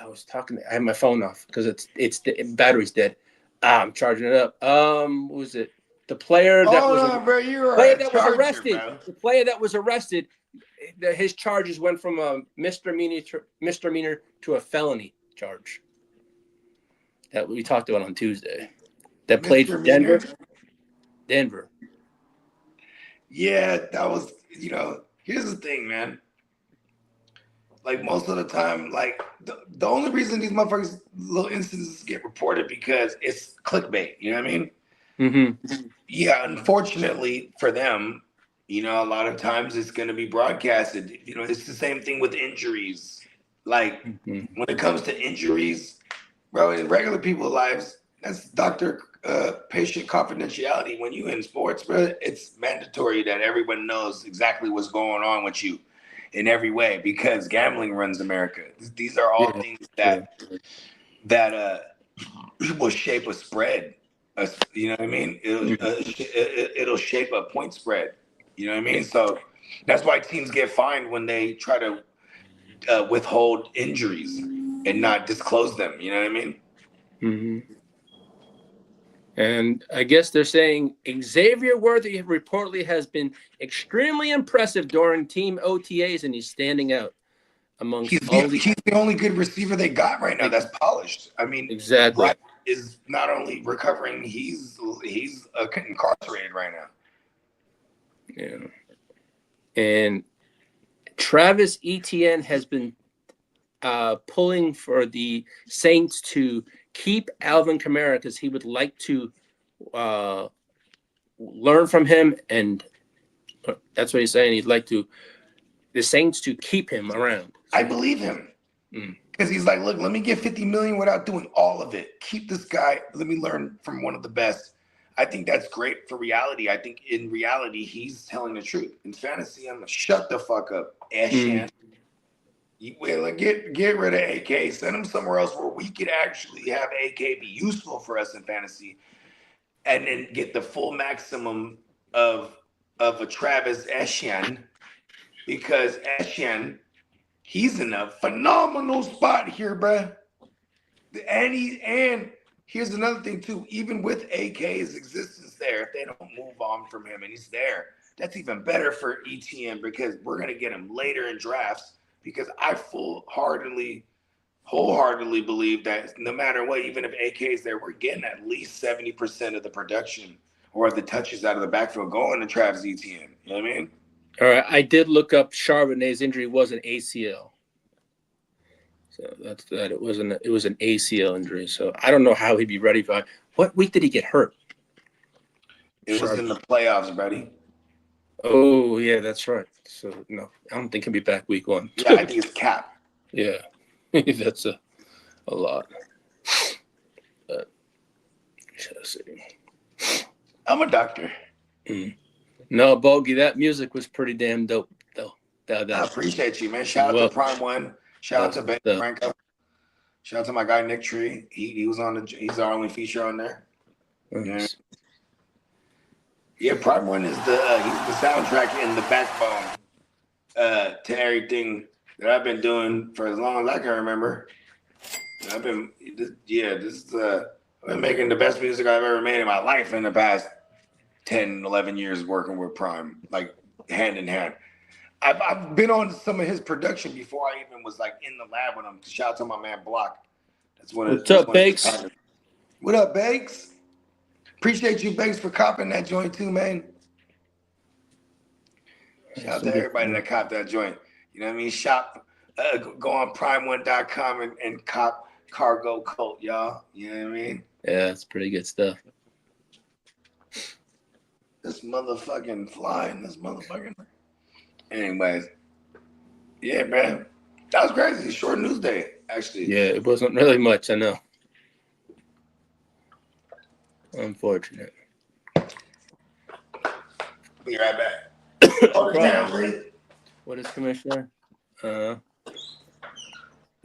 E: I was talking. I had my phone off because it's the battery's dead. I'm charging it up. What was it? The player that
C: bro, you're
E: player that was
C: Charger,
E: arrested.
C: bro.
E: The player that was arrested, his charges went from a misdemeanor to a felony charge. That we talked about on Tuesday. That played for Denver. Denver.
C: Yeah, that was, here's the thing, man. Like most of the time, like the only reason these motherfuckers little instances get reported because it's clickbait. You know what I mean?
E: Mm-hmm.
C: Yeah, unfortunately for them, a lot of times it's going to be broadcasted. It's the same thing with injuries. Like when it comes to injuries, bro, in regular people's lives, that's doctor-patient confidentiality. When you in sports, bro, it's mandatory that everyone knows exactly what's going on with you in every way because gambling runs America. These are all things that will shape a spread. You know what I mean? It'll shape a point spread. You know what I mean? So that's why teams get fined when they try to withhold injuries and not disclose them. You know what I mean?
E: Mm-hmm. And I guess they're saying Xavier Worthy reportedly has been extremely impressive during team OTAs, and he's standing out amongst
C: he's the only good receiver they got right now that's polished. I mean,
E: exactly.
C: Wright is not only recovering, he's incarcerated right now.
E: Yeah. And Travis Etienne has been pulling for the Saints to keep Alvin Kamara because he would like to learn from him, and that's what he's saying. He'd like the Saints to keep him around.
C: I believe him because he's like, look, let me get $50 million without doing all of it. Keep this guy. Let me learn from one of the best. I think that's great for reality. I think in reality, he's telling the truth. In fantasy, I'm gonna shut the fuck up, Ashan. Get rid of AK. Send him somewhere else where we could actually have AK be useful for us in fantasy, and then get the full maximum of a Travis Etienne, because Etienne, he's in a phenomenal spot here, bruh. And here's another thing too. Even with AK's existence there, if they don't move on from him and he's there, that's even better for ETN because we're gonna get him later in drafts. Because I wholeheartedly believe that no matter what, even if AK is there, we're getting at least 70% of the production or the touches out of the backfield going to Travis Etienne. You know what I mean?
E: All right, I did look up Charbonnet's injury was an ACL. So that's that. It was an ACL injury. So I don't know how he'd be ready for. What week did he get hurt?
C: It was in the playoffs, buddy.
E: Oh yeah, that's right. So no, I don't think he'll be back week 1.
C: Yeah, I think it's cap.
E: Yeah, that's a lot. But let's see.
C: I'm a doctor.
E: No, Bogey, that music was pretty damn dope, though.
C: I appreciate you, man. Shout out to Prime One. Shout out to Ben Franco. Shout out to my guy Nick Tree. He was on he's our only feature on there.
E: Nice.
C: Yeah, Prime One is he's the soundtrack and the backbone to everything that I've been doing for as long as I can remember. I've been making the best music I've ever made in my life in the past 10, 11 years working with Prime, like hand in hand. I've been on some of his production before I even was like in the lab with him. Shout out to my man Block.
E: What's up, Bakes?
C: What up, Bakes? Appreciate you, Bakes, for copping that joint too, man. Shout out to everybody that copped that joint. You know what I mean? Shop, go on prime1.com and cop Cargo Cult, y'all. You know what I mean?
E: Yeah, it's pretty good stuff.
C: This motherfucking flying, this motherfucking. Anyways, yeah, man. That was crazy. Short news day, actually.
E: Yeah, it wasn't really much, I know. Unfortunate.
C: Be right back.
E: What is Commissioner?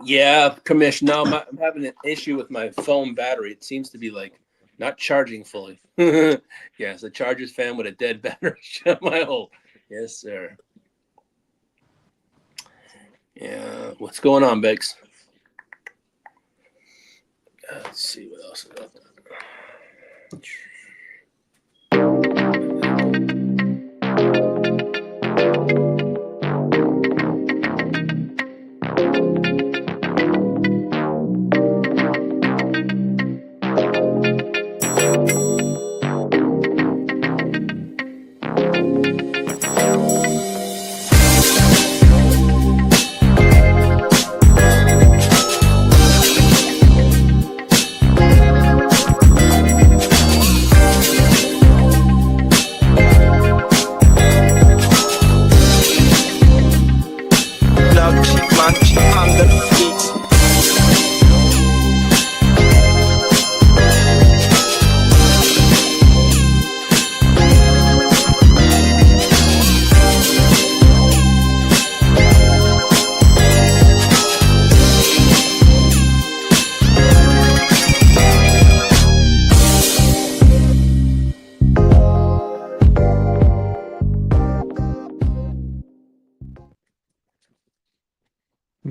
E: Yeah, Commissioner. No, I'm having an issue with my phone battery. It seems to be like not charging fully. Yes, a Chargers fan with a dead battery. Shut my hole. Yes, sir. Yeah, what's going on, Biggs? Let's see what else is up there.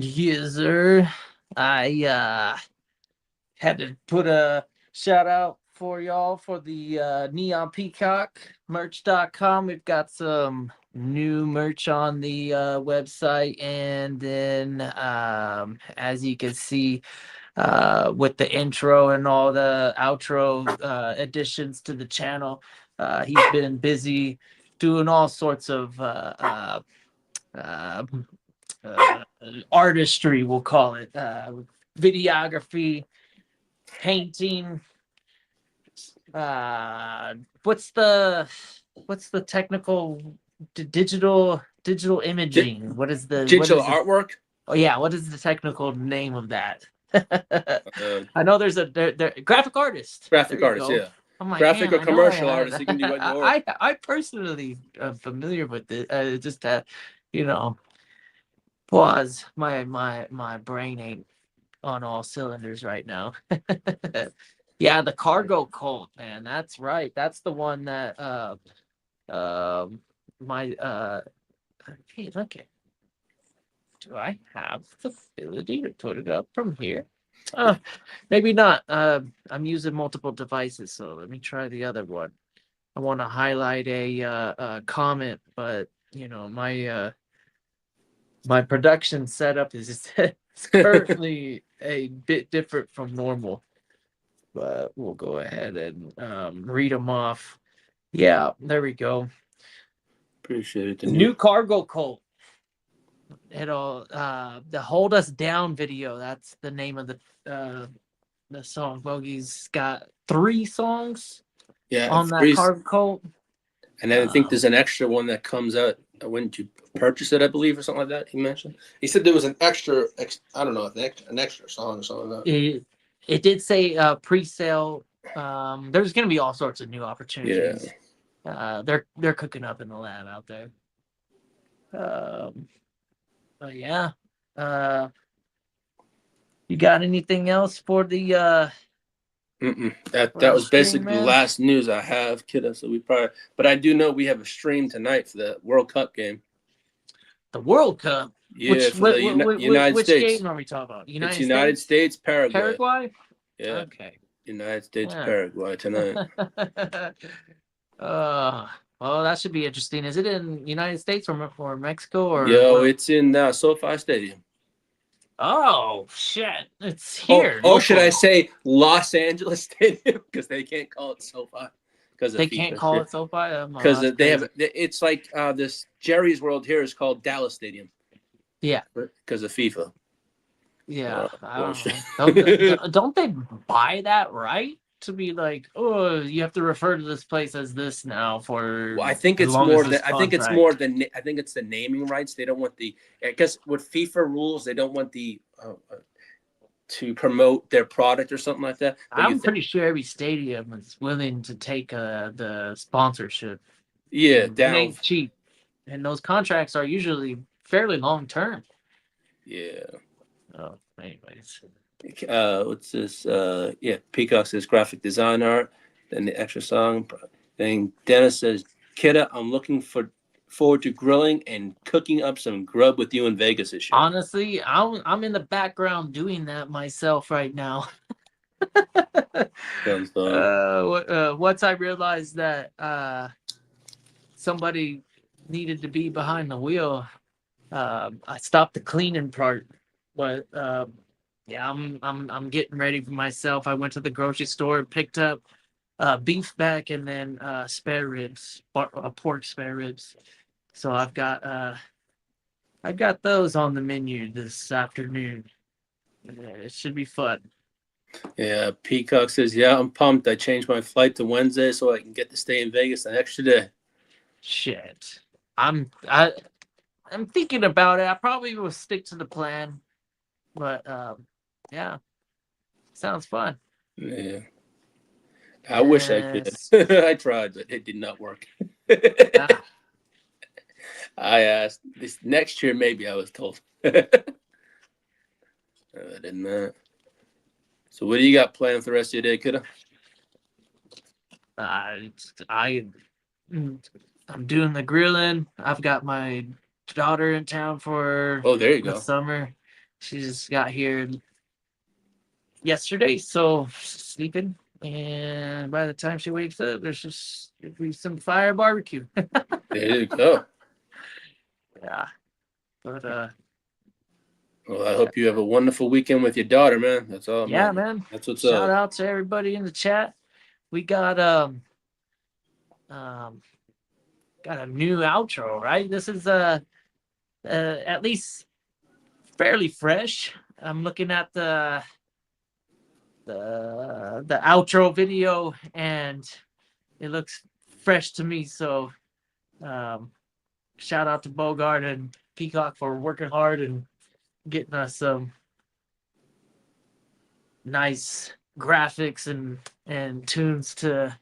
D: Yes, sir. I had to put a shout out for y'all for the Neon Peacock merch.com. We've got some new merch on the website, and then as you can see with the intro and all the outro additions to the channel, he's been busy doing all sorts of uh, artistry, we'll call it, videography, painting. What's the technical digital imaging? What is the
E: Digital artwork.
D: Oh yeah, what is the technical name of that?
E: Uh,
D: I know there's a graphic artist.
E: graphic artist,
D: Go.
E: yeah.
D: I'm like,
E: Graphic
D: man,
E: or
D: I know I
E: commercial
D: had-
E: artist, you can do what you want.
D: I personally am familiar with it. Just you know, pause. My brain ain't on all cylinders right now. Yeah, the cargo cult, man. That's right. That's the one that my hey, look it. Do I have the ability to put it up from here? Maybe not. I'm using multiple devices, so let me try the other one. I want to highlight a comment, but you know, my production setup is currently a bit different from normal, but we'll go ahead and read them off. Yeah, there we go.
E: Appreciate it.
D: New cargo cult. It'll the Hold Us Down video. That's the name of the song. Bogey's got 3 songs on that cargo cult.
E: And then I think there's an extra one that comes out when you purchase it, I believe, or something like that. He mentioned. He said there was an extra. I don't know, an extra song or something like that.
D: It did say pre-sale. There's going to be all sorts of new opportunities. Yeah. They're cooking up in the lab out there. But yeah. You got anything else for the?
E: That was basically the last news I have, Kitteh. So but I do know we have a stream tonight for the World Cup game.
D: The World Cup.
E: Yeah, for the United States.
D: Which game are we talking about?
E: United States, Paraguay.
D: Paraguay.
E: Yeah.
D: Okay.
E: United States, Paraguay tonight.
D: Well, that should be interesting. Is it in United States or Mexico or?
E: Yo, it's in SoFi Stadium.
D: Oh shit! It's here.
E: Oh, should I say Los Angeles Stadium? Because they can't call it SoFi. Because
D: they can't call it SoFi.
E: Because they have. It's like this Jerry's World here is called Dallas Stadium.
D: Yeah.
E: Because of FIFA.
D: Yeah. Don't they buy that right to be like, oh, you have to refer to this place as this now for?
E: Well, I think it's more than. I think it's more than. I think it's the naming rights. They don't want the. Because with FIFA rules, they don't want the. To promote their product or something like that. But
D: I'm pretty sure every stadium is willing to take the sponsorship.
E: Yeah,
D: down. It ain't cheap, and those contracts are usually fairly long term.
E: Yeah.
D: Oh, anyways.
E: What's this? Yeah, Peacock says graphic design art. Then the extra song. Then Dennis says, Kitteh, I'm looking forward to grilling and cooking up some grub with you in Vegas this year.
D: Honestly, I'm in the background doing that myself right now. Once I realized that somebody needed to be behind the wheel, I stopped the cleaning part. But yeah, I'm getting ready for myself. I went to the grocery store and picked up beef back and then spare ribs, pork spare ribs. So I've got those on the menu this afternoon. It should be fun.
E: Yeah, Peacock says, yeah, I'm pumped. I changed my flight to Wednesday so I can get to stay in Vegas an extra day.
D: Shit. I'm thinking about it. I probably will stick to the plan. But yeah. Sounds fun.
E: Yeah. I wish I could. I tried, but it did not work. I asked this next year, maybe I was told. I didn't know. So, what do you got planned for the rest of your day, Kitteh?
D: I'm doing the grilling. I've got my daughter in town for
E: there you
D: the
E: go.
D: summer. She just got here yesterday, so she's sleeping. And by the time she wakes up, there'll be some fire barbecue.
E: There you go.
D: Yeah. But
E: well, I hope you have a wonderful weekend with your daughter, man. That's all.
D: Yeah, man.
E: That's what's
D: Shout
E: up.
D: out to everybody in the chat. We got got a new outro, right? This is at least fairly fresh. I'm looking at the outro video and it looks fresh to me. So shout out to Bogard and Peacock for working hard and getting us some nice graphics and tunes to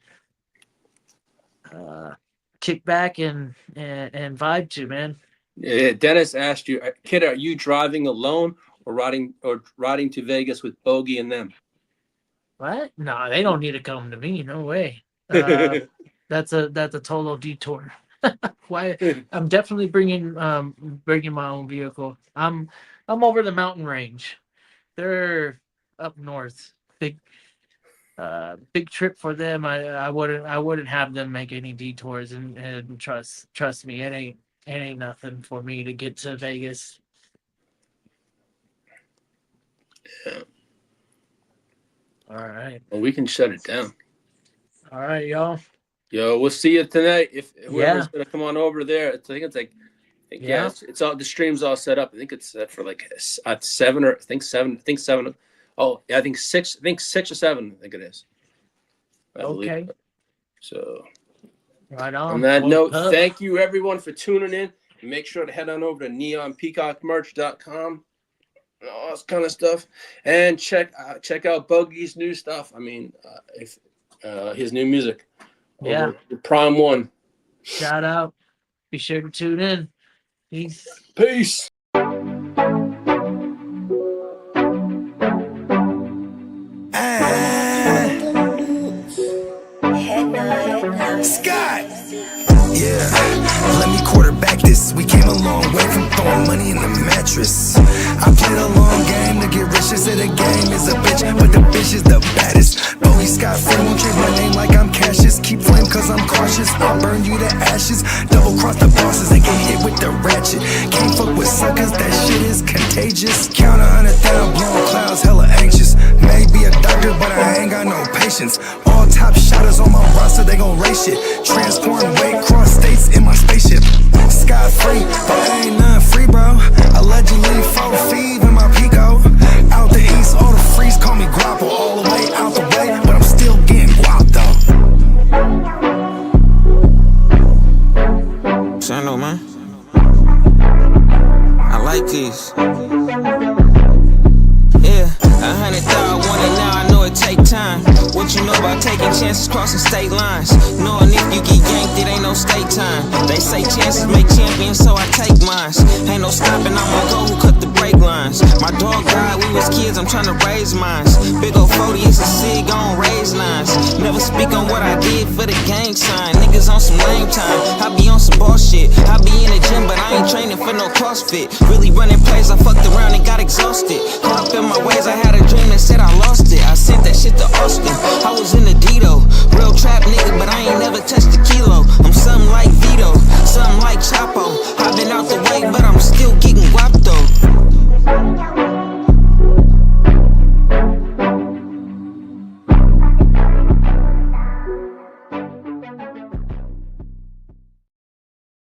D: kick back and vibe to, man.
E: Yeah, Dennis asked you, Kid, are you driving alone or riding to Vegas with Bogey and them?
D: What? No, they don't need to come to me. No way. That's a total detour. Why? I'm definitely bringing my own vehicle. I'm over the mountain range. They're up north. Big trip for them. I wouldn't have them make any detours and trust me, it ain't nothing for me to get to Vegas.
E: Yeah.
D: All right.
E: Well, we can shut it down.
D: All right, y'all.
E: Yo, we'll see you tonight. If whoever's gonna come on over there, it's all, the stream's all set up. I think it's set for like at 7 or I think 7. Oh yeah, I think 6 or 7. I think it is.
D: Okay.
E: So
D: right on.
E: On that note, thank you everyone for tuning in. Make sure to head on over to neonpeacockmerch.com and all this kind of stuff, and check out Bogey's new stuff. I mean, his new music.
D: Yeah.
E: Prime 1.
D: Shout out. Be sure to tune in. Peace.
E: Peace.
A: Scott! Yeah, let me quarterback this. We came a long way from throwing money in the mattress. I played a long game to get rich. They say the game is a bitch, but the bitch is the baddest. Bogey Scott Flame won't change my name like I'm Cassius. Keep flame cause I'm cautious. I'll burn you to ashes. Double cross the bosses and get hit with the ratchet. Can't fuck with suckers, that shit is contagious. Count 100,000 blowing clouds, hella anxious. Maybe a doctor, but I ain't got no patience. All top shotters on my roster, they gon' race shit. Transporting weight, cross states in my spaceship. Sky free, but ain't nothing free, bro. Allegedly 4 feet in my Pico. Out the east, all the freaks call me Guapo. All the way out the way, but I'm still getting guap though.
F: I know, man. I like these. Yeah, 100,000 want it now. I know it take time. What you know about taking chances crossing state lines? Knowing if you get yanked, it ain't no state time. They say chances make champions, so I take mines. Ain't no stopping, I'm gonna go who cut the brake lines. My dog died, we was kids, I'm trying to raise mines. Big old 40, it's a sig, gon' raise lines. Never speak on what I did for the gang sign. Niggas on some lame time, I be on some bullshit. I be in the gym, but I ain't training for no CrossFit. Really running plays, I fucked around and got exhausted. Caught up in my ways, I had a dream that said I lost it. I sent that shit to Austin, I was in the Dito. Real trap nigga, but I ain't never touched a kilo.